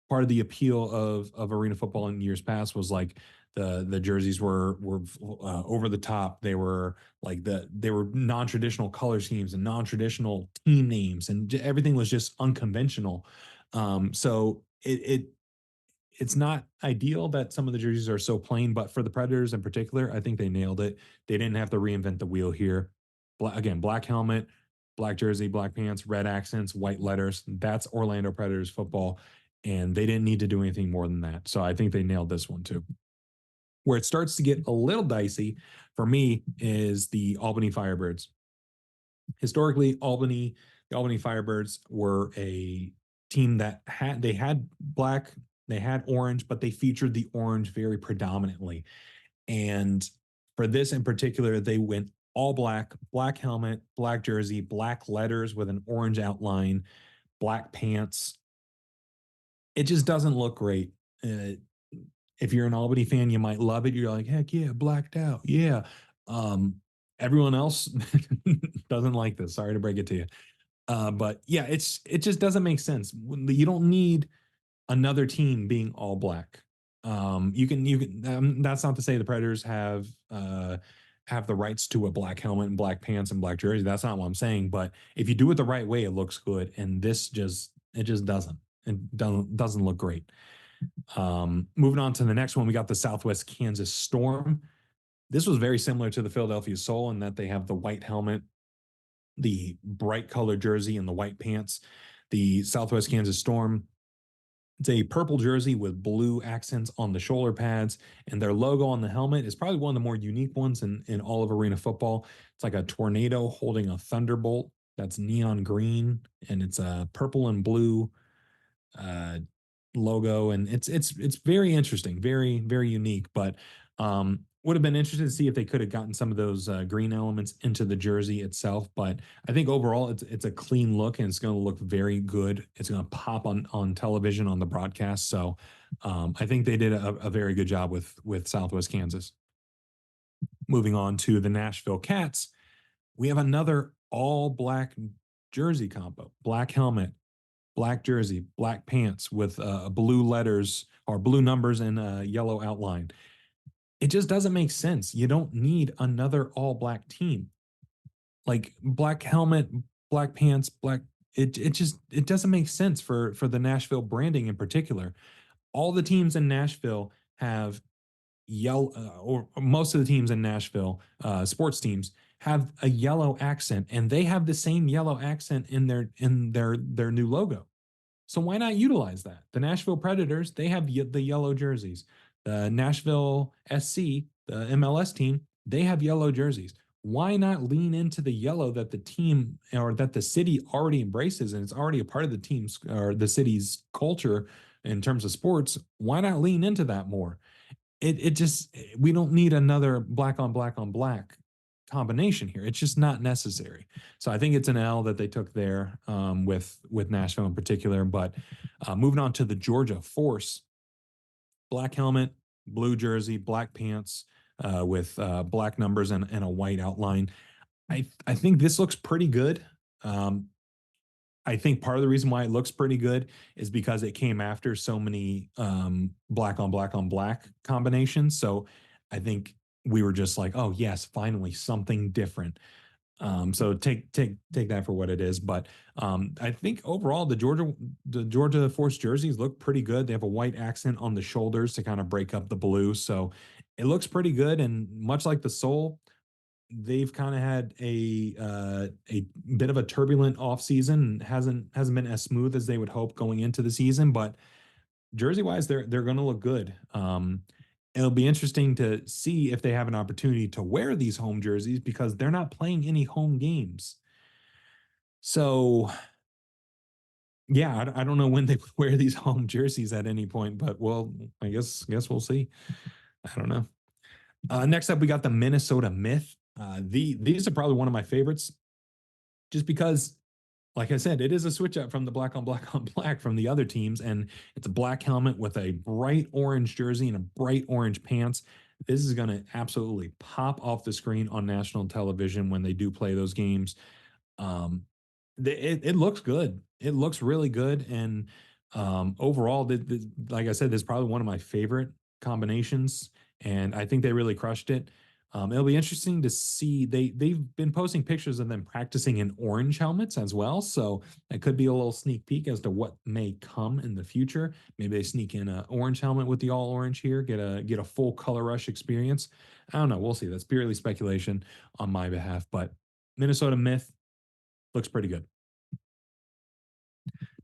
part of the appeal of arena football in years past was like the jerseys were over the top. They were like they were non-traditional color schemes and non-traditional team names, and everything was just unconventional. So it's not ideal that some of the jerseys are so plain, but for the Predators in particular, I think they nailed it. They didn't have to reinvent the wheel here. Again, black helmet, black jersey, black pants, red accents, white letters. That's Orlando Predators football. And they didn't need to do anything more than that. So I think they nailed this one too. Where it starts to get a little dicey for me is the Albany Firebirds. Historically, the Albany Firebirds were a team that had black, they had orange, but they featured the orange very predominantly. And for this in particular, they went all black, black helmet, black jersey, black letters with an orange outline, black pants. It just doesn't look great. If you're an Albany fan, you might love it. You're like, heck yeah, blacked out. Yeah. Um, Everyone else doesn't like this. Sorry to break it to you. But yeah, it just doesn't make sense. You don't need another team being all black. You can that's not to say the Predators have the rights to a black helmet and black pants and black jersey. That's not what I'm saying. But if you do it the right way, it looks good. And it just doesn't. It doesn't look great. Moving on to the next one, we got the Southwest Kansas Storm. This was very similar to the Philadelphia Soul in that they have the white helmet, the bright colored jersey, and the white pants. The Southwest Kansas Storm, it's a purple jersey with blue accents on the shoulder pads, and their logo on the helmet is probably one of the more unique ones in all of arena football. It's like a tornado holding a thunderbolt that's neon green, and it's a purple and blue uh, logo, and it's very interesting, very unique. But would have been interested to see if they could have gotten some of those green elements into the jersey itself. But I think overall it's a clean look and it's going to look very good. It's going to pop on television on the broadcast. So I think they did a very good job with Southwest Kansas. Moving on to the Nashville Cats, we have another all black jersey combo, black helmet, black jersey, black pants with blue letters or blue numbers and a yellow outline. It just doesn't make sense. You don't need another all black team. Like black helmet, black pants, black it doesn't make sense for the Nashville branding in particular. All the teams in Nashville have yellow, or most of the teams in Nashville, sports teams have a yellow accent, and they have the same yellow accent in their new logo. So why not utilize that? The Nashville Predators, they have the yellow jerseys. The Nashville SC, the MLS team, they have yellow jerseys. Why not lean into the yellow that the team or that the city already embraces, and it's already a part of the team's or the city's culture in terms of sports? Why not lean into that more? It just, we don't need another black on black on black combination here. It's just not necessary. So I think it's an L that they took there, with Nashville in particular. But moving on to the Georgia Force, black helmet, blue jersey, black pants, with black numbers and a white outline. I think this looks pretty good. Um, I think part of the reason why it looks pretty good is because it came after so many black on black on black combinations. So I think we were just like, oh yes, finally something different. So take that for what it is. But I think overall the Georgia Force jerseys look pretty good. They have a white accent on the shoulders to kind of break up the blue. So it looks pretty good. And much like the Soul, they've kind of had a bit of a turbulent off season. Hasn't been as smooth as they would hope going into the season, but jersey wise, they're going to look good. It'll be interesting to see if they have an opportunity to wear these home jerseys because they're not playing any home games. So yeah, I don't know when they wear these home jerseys at any point, but well, I guess we'll see. I don't know. Next up, we got the Minnesota Myth. These are probably one of my favorites, just because, like I said, it is a switch up from the black on black on black from the other teams, and it's a black helmet with a bright orange jersey and a bright orange pants. This is going to absolutely pop off the screen on national television when they do play those games. Um, it looks good. It looks really good, and overall, like I said, this is probably one of my favorite combinations, and I think they really crushed it. It'll be interesting to see. They've been posting pictures of them practicing in orange helmets as well, so it could be a little sneak peek as to what may come in the future. Maybe they sneak in an orange helmet with the all orange here, get a full color rush experience. I don't know. We'll see. That's purely speculation on my behalf, but Minnesota Myth looks pretty good.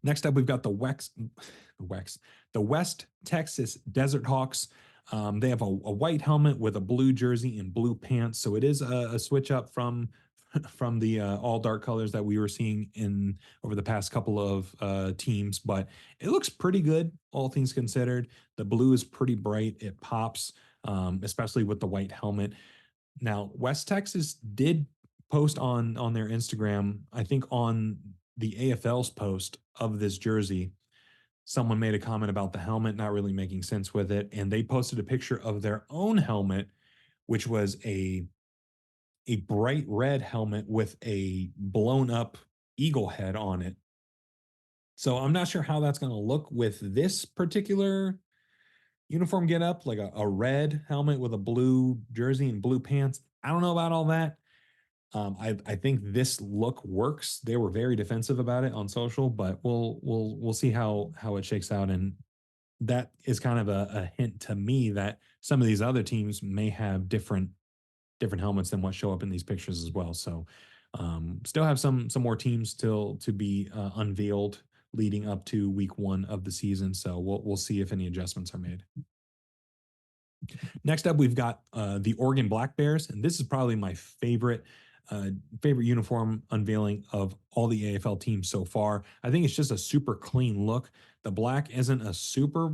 Next up, we've got the West Texas Desert Hawks. They have a white helmet with a blue jersey and blue pants, so it is a switch up from from the all dark colors that we were seeing in over the past couple of teams. But it looks pretty good, all things considered. The blue is pretty bright; it pops, especially with the white helmet. Now, West Texas did post on their Instagram, I think on the AFL's post of this jersey, someone made a comment about the helmet not really making sense with it, and they posted a picture of their own helmet, which was a bright red helmet with a blown up eagle head on it. So I'm not sure how that's going to look with this particular uniform get up, like a red helmet with a blue jersey and blue pants. I don't know about all that. I think this look works. They were very defensive about it on social, but we'll see how it shakes out. And that is kind of a hint to me that some of these other teams may have different helmets than what show up in these pictures as well. So still have some more teams still to be unveiled leading up to week 1 of the season. So we'll see if any adjustments are made. Next up, we've got the Oregon Black Bears, and this is probably my favorite uniform unveiling of all the AFL teams so far. I think it's just a super clean look. The black isn't a super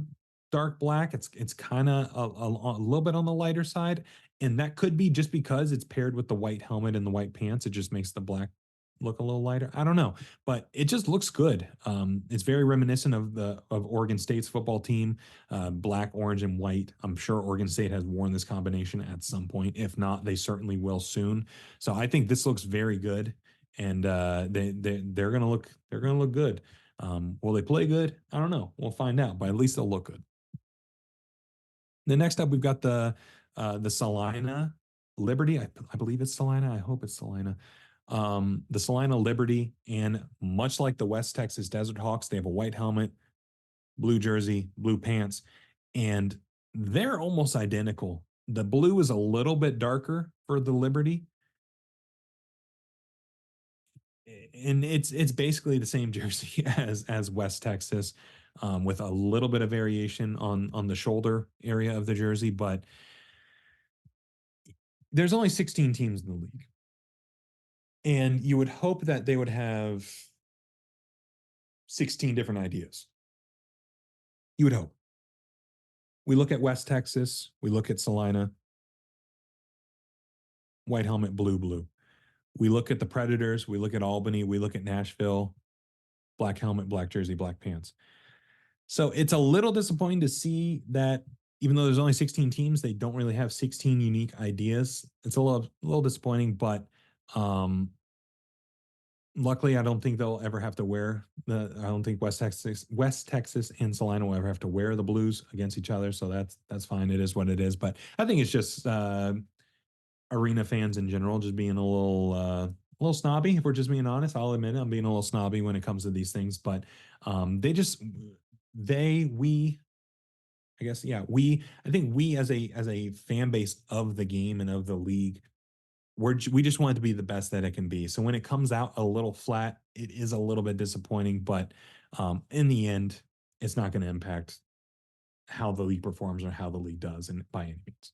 dark black. It's kind of a little bit on the lighter side, and that could be just because it's paired with the white helmet and the white pants. It just makes the black look a little lighter. I don't know, but it just looks good. It's very reminiscent of Oregon State's football team, black, orange, and white. I'm sure Oregon State has worn this combination at some point. If not, they certainly will soon. So I think this looks very good, and they're gonna look good. Will they play good? I don't know. We'll find out, but at least they'll look good. The next up, we've got the The Salina Liberty, I believe it's Salina. I hope it's Salina. The Salina Liberty, and much like the West Texas Desert Hawks, they have a white helmet, blue jersey, blue pants, and they're almost identical. The blue is a little bit darker for the Liberty, and it's basically the same jersey as West Texas, with a little bit of variation on the shoulder area of the jersey. But there's only 16 teams in the league, and you would hope that they would have 16 different ideas. You would hope. We look at West Texas, we look at Salina, white helmet, blue, blue. We look at the Predators, we look at Albany, we look at Nashville, black helmet, black jersey, black pants. So it's a little disappointing to see that even though there's only 16 teams, they don't really have 16 unique ideas. It's a little disappointing, but luckily I don't think they'll ever have to wear I don't think West Texas and Salina will ever have to wear the blues against each other. So that's fine. It is what it is. But I think it's just arena fans in general just being a little snobby. If we're just being honest, I'll admit it, I'm being a little snobby when it comes to these things. But we, I guess, yeah, I think we as a fan base of the game and of the league, we just want it to be the best that it can be. So when it comes out a little flat, it is a little bit disappointing. But in the end, it's not going to impact how the league performs or how the league does, and by any means.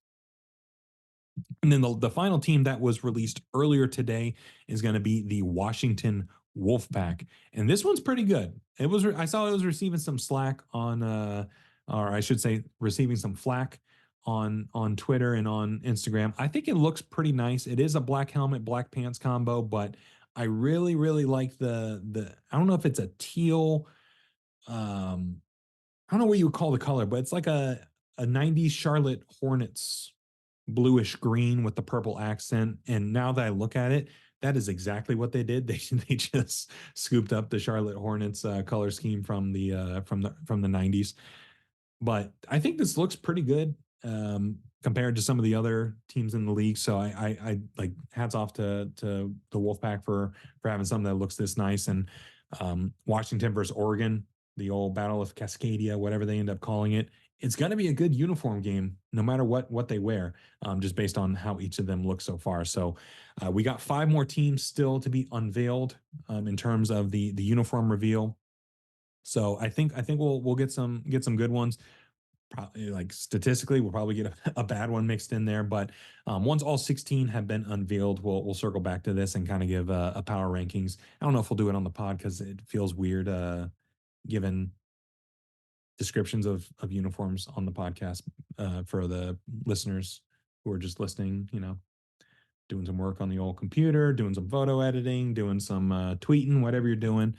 And then the final team that was released earlier today is going to be the Washington Wolfpack. And this one's pretty good. I saw it was receiving some slack on or I should say receiving some flack on Twitter and on Instagram. I think it looks pretty nice. It is a black helmet, black pants combo, but I really, really like the I don't know if it's a teal, I don't know what you would call the color, but it's like a 90s Charlotte Hornets bluish green with the purple accent. And now that I look at it, that is exactly what they did. They just scooped up the Charlotte Hornets color scheme from the 90s. But I think this looks pretty good compared to some of the other teams in the league. So I like hats off to the Wolfpack for having something that looks this nice. And Washington versus Oregon, the old Battle of Cascadia, whatever they end up calling it. It's going to be a good uniform game, no matter what they wear, just based on how each of them look so far. So we got 5 more teams still to be unveiled in terms of the uniform reveal. So I think we'll get some good ones. Probably, like, statistically, we'll probably get a bad one mixed in there. But once all 16 have been unveiled, we'll circle back to this and kind of give a power rankings. I don't know if we'll do it on the pod because it feels weird given descriptions of uniforms on the podcast for the listeners who are just listening, doing some work on the old computer, doing some photo editing, doing some tweeting, whatever you're doing.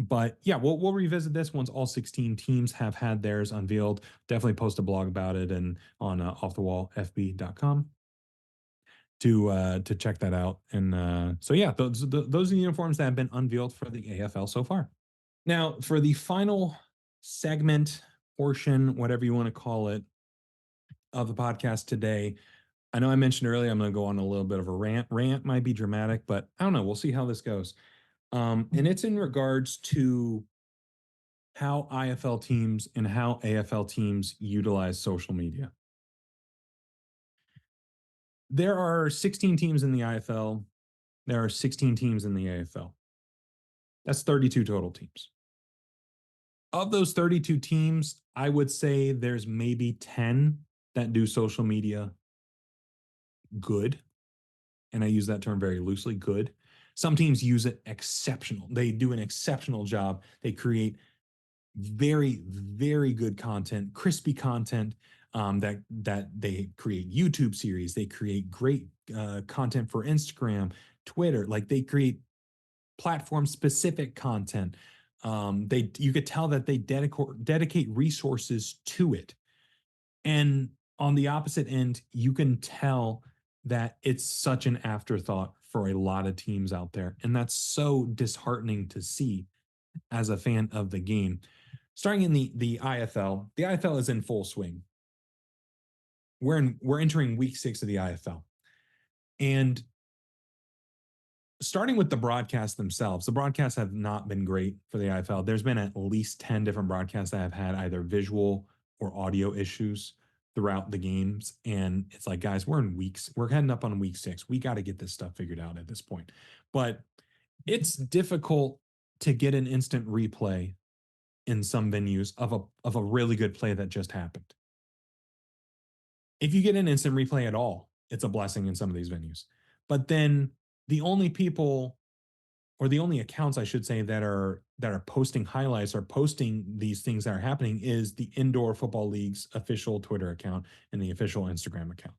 But yeah, we'll revisit this once all 16 teams have had theirs unveiled. Definitely post a blog about it and on offthewallfb.com to check that out. And so yeah, those are the uniforms that have been unveiled for the AFL so far. Now, for the final segment, portion, whatever you want to call it, of the podcast today, I know I mentioned earlier I'm going to go on a little bit of a rant. Rant might be dramatic, but I don't know. We'll see how this goes. And it's in regards to how IFL teams and how AFL teams utilize social media. There are 16 teams in the IFL. There are 16 teams in the AFL. That's 32 total teams. Of those 32 teams, I would say there's maybe 10 that do social media good. And I use that term very loosely, good. Some teams use it exceptional. They do an exceptional job. They create very, very good content, crispy content that they create YouTube series. They create great content for Instagram, Twitter. Like, they create platform specific content. You could tell that they dedicate resources to it. And on the opposite end, you can tell that it's such an afterthought for a lot of teams out there. And that's so disheartening to see as a fan of the game. Starting in the IFL, the IFL is in full swing. we're entering week 6 of the IFL. And starting with the broadcasts themselves, the broadcasts have not been great for the IFL. There's been at least 10 different broadcasts that have had either visual or audio issues throughout the games. And it's like, guys, we're heading up on week 6. We got to get this stuff figured out at this point. But it's difficult to get an instant replay in some venues of a really good play that just happened. If you get an instant replay at all, it's a blessing in some of these venues. But then the only people, or the only accounts I should say, that are posting highlights or posting these things that are happening is the Indoor Football League's official Twitter account and the official Instagram account.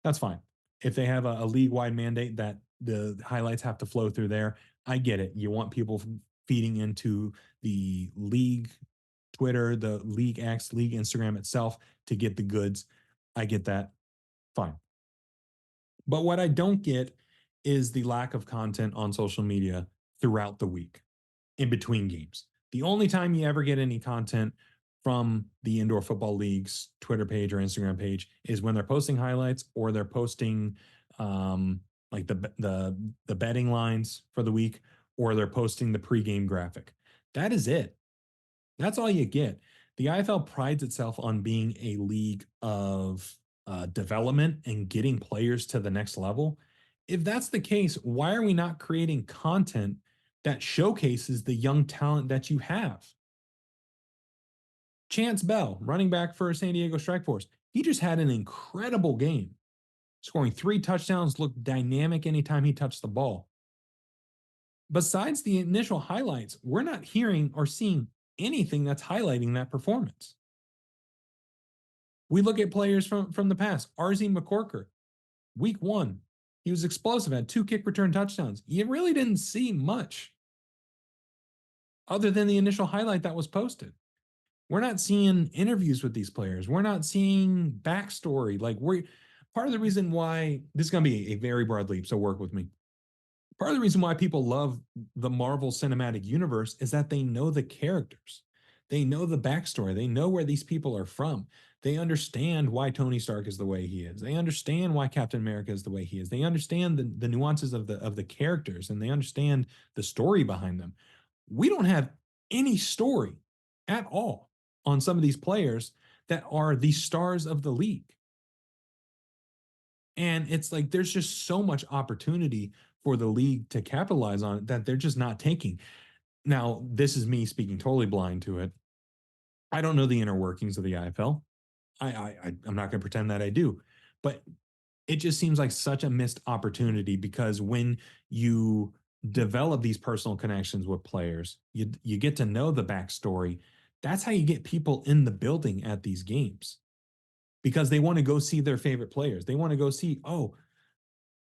That's fine. If they have a league-wide mandate that the highlights have to flow through there, I get it. You want people feeding into the league Twitter, the league X, league Instagram itself to get the goods. I get that. Fine. But what I don't get is the lack of content on social media throughout the week in between games. The only time you ever get any content from the Indoor Football League's Twitter page or Instagram page is when they're posting highlights or they're posting like the betting lines for the week, or they're posting the pregame graphic. That is it. That's all you get. The IFL prides itself on being a league of development and getting players to the next level. If that's the case, why are we not creating content that showcases the young talent that you have? Chance Bell, running back for San Diego Strike Force, he just had an incredible game, scoring 3 touchdowns, looked dynamic anytime he touched the ball. Besides the initial highlights, we're not hearing or seeing anything that's highlighting that performance. We look at players from the past. RZ McCorker, week 1, he was explosive, had 2 kick return touchdowns. You really didn't see much other than the initial highlight that was posted. We're not seeing interviews with these players. We're not seeing backstory. Like, part of the reason why this is going to be a very broad leap, so work with me. Part of the reason why people love the Marvel Cinematic Universe is that they know the characters. They know the backstory. They know where these people are from. They understand why Tony Stark is the way he is. They understand why Captain America is the way he is. They understand the nuances of the characters, and they understand the story behind them. We don't have any story at all on some of these players that are the stars of the league. And it's like there's just so much opportunity for the league to capitalize on it that they're just not taking. Now, this is me speaking totally blind to it. I don't know the inner workings of the IFL. I'm not going to pretend that I do, but it just seems like such a missed opportunity, because when you develop these personal connections with players, you get to know the backstory. That's how you get people in the building at these games, because they want to go see their favorite players. They want to go see, oh,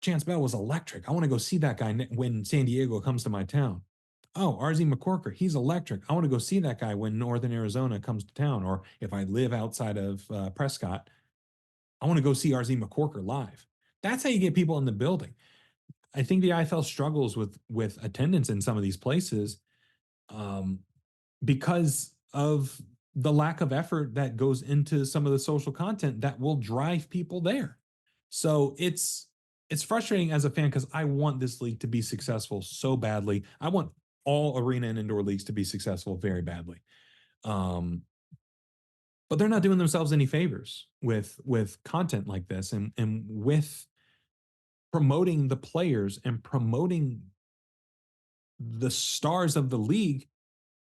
Chance Bell was electric. I want to go see that guy when San Diego comes to my town. Oh, RZ McCorker, he's electric. I want to go see that guy when Northern Arizona comes to town. Or if I live outside of Friscot, I want to go see RZ McCorker live. That's how you get people in the building. I think the IFL struggles with attendance in some of these places because of the lack of effort that goes into some of the social content that will drive people there. So it's frustrating as a fan, because I want this league to be successful so badly. I want all arena and indoor leagues to be successful very badly. But they're not doing themselves any favors with content like this, and with promoting the players and promoting the stars of the league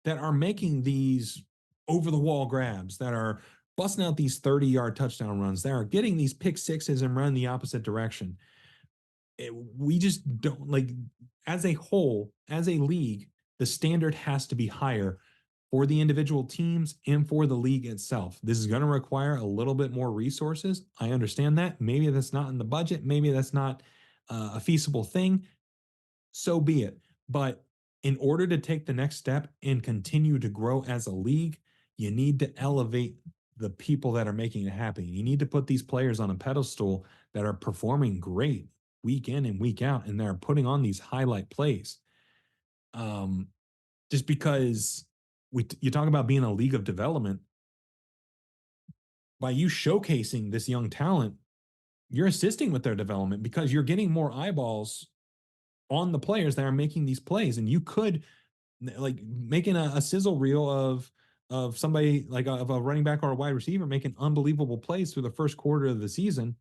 that are making these over the wall grabs, that are busting out these 30-yard touchdown runs, that are getting these pick sixes and run the opposite direction. We just don't, like, as a whole, as a league, the standard has to be higher for the individual teams and for the league itself. This is going to require a little bit more resources. I understand that. Maybe that's not in the budget. Maybe that's not a feasible thing. So be it. But in order to take the next step and continue to grow as a league, you need to elevate the people that are making it happen. You need to put these players on a pedestal that are performing great week in and week out, and they're putting on these highlight plays. Just because you talk about being a league of development, by you showcasing this young talent, you're assisting with their development because you're getting more eyeballs on the players that are making these plays. And you could like making a sizzle reel of somebody like of a running back or a wide receiver making unbelievable plays through the first quarter of the season.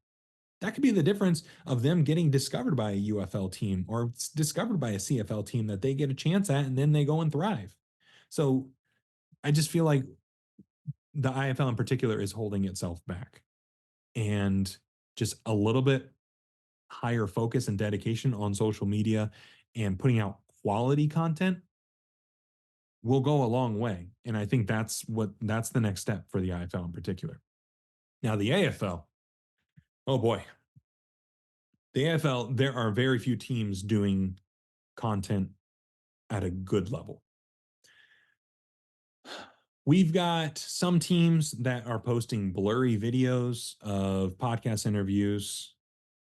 That could be the difference of them getting discovered by a UFL team or discovered by a CFL team that they get a chance at, and then they go and thrive. So I just feel like the IFL in particular is holding itself back, and just a little bit higher focus and dedication on social media and putting out quality content will go a long way. And I think that's the next step for the IFL in particular. Now the AFL, oh boy, the AFL, there are very few teams doing content at a good level. We've got some teams that are posting blurry videos of podcast interviews.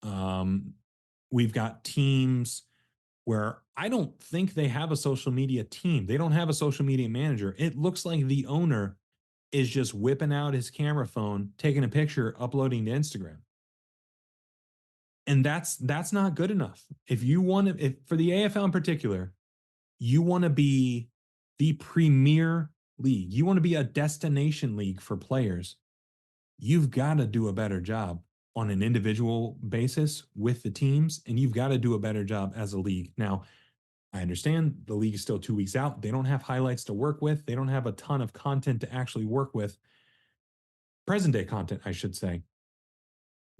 Um, we've got teams where I don't think they have a social media team. They don't have a social media manager. It looks like the owner is just whipping out his camera phone, taking a picture, uploading to Instagram. And that's not good enough. If you want to, if for the AFL in particular, you want to be the premier league, you want to be a destination league for players, you've got to do a better job on an individual basis with the teams, and you've got to do a better job as a league. Now, I understand the league is still 2 weeks out. They don't have highlights to work with. They don't have a ton of content to actually work with. Present day content, I should say.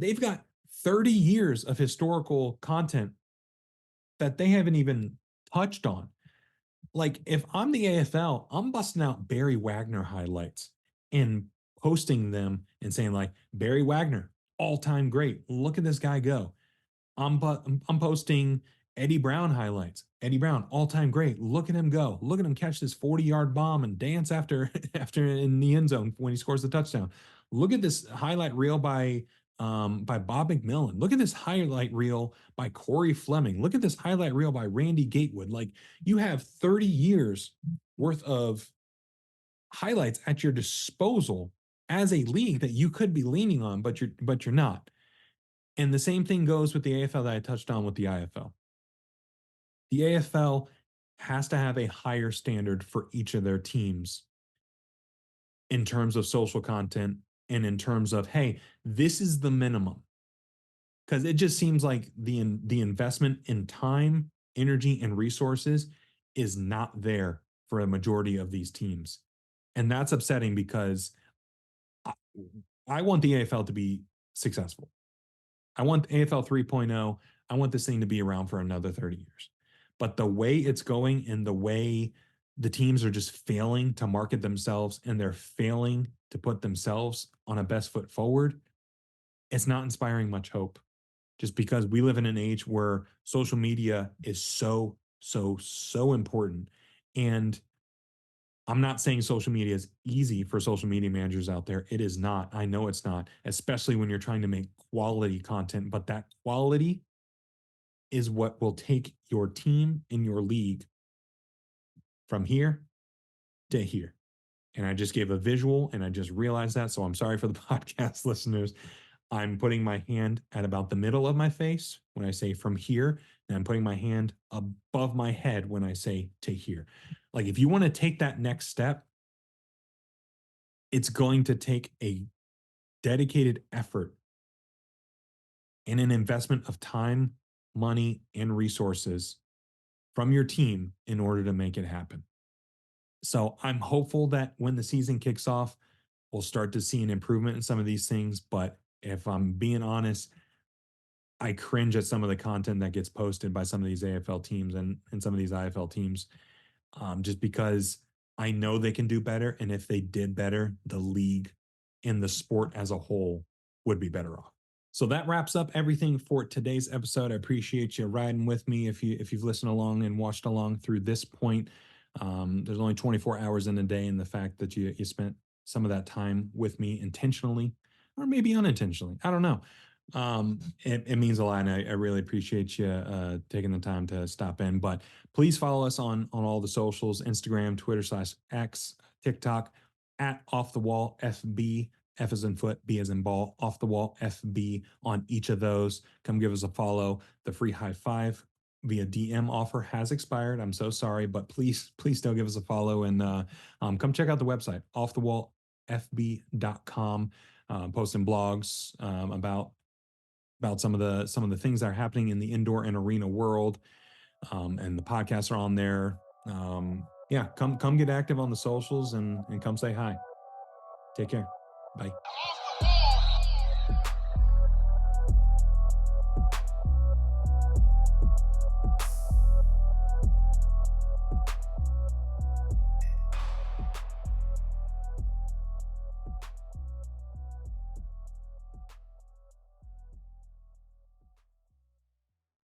They've got 30 years of historical content that they haven't even touched on. Like, if I'm the AFL, I'm busting out Barry Wagner highlights and posting them and saying, like, Barry Wagner, all-time great. Look at this guy go. I'm posting Eddie Brown highlights. Eddie Brown, all-time great. Look at him go. Look at him catch this 40-yard bomb and dance after in the end zone when he scores the touchdown. Look at this highlight reel by Bob McMillan. Look at this highlight reel by Corey Fleming. Look at this highlight reel by Randy Gatewood. Like, you have 30 years worth of highlights at your disposal as a league that you could be leaning on, but you're not. And the same thing goes with the AFL that I touched on with the IFL. The AFL has to have a higher standard for each of their teams in terms of social content and in terms of, hey, this is the minimum. Because it just seems like the investment in time, energy, and resources is not there for a majority of these teams. And that's upsetting because I, I want the AFL to be successful. I want AFL 3.0. I want this thing to be around for another 30 years. But the way it's going and the way the teams are just failing to market themselves and they're failing to put themselves on a best foot forward, it's not inspiring much hope. Just because we live in an age where social media is so important. And I'm not saying social media is easy for social media managers out there. It is not. I know it's not, especially when you're trying to make quality content. But that quality is what will take your team and your league from here to here. And I just gave a visual and I just realized that. So I'm sorry for the podcast listeners. I'm putting my hand at about the middle of my face when I say from here, and I'm putting my hand above my head when I say to here. Like, if you want to take that next step, it's going to take a dedicated effort and an investment of time, money, and resources from your team in order to make it happen. So I'm hopeful that when the season kicks off, we'll start to see an improvement in some of these things. But if I'm being honest, I cringe at some of the content that gets posted by some of these AFL teams and some of these IFL teams, just because I know they can do better. And if they did better, the league and the sport as a whole would be better off. So that wraps up everything for today's episode. I appreciate you riding with me. If you've listened along and watched along through this point, there's only 24 hours in a day, and the fact that you spent some of that time with me intentionally or maybe unintentionally, I don't know. It means a lot, and I really appreciate you taking the time to stop in. But please follow us on all the socials: Instagram, Twitter /X, TikTok at Off the Wall FB, F as in foot, B as in ball, Off the Wall FB on each of those. Come give us a follow. The free high five via DM offer has expired. I'm so sorry, but please still give us a follow and come check out the website, offthewallfb.com. Posting blogs about some of the things that are happening in the indoor and arena world, and the podcasts are on there. Yeah, come get active on the socials and come say hi. Take care. Bye.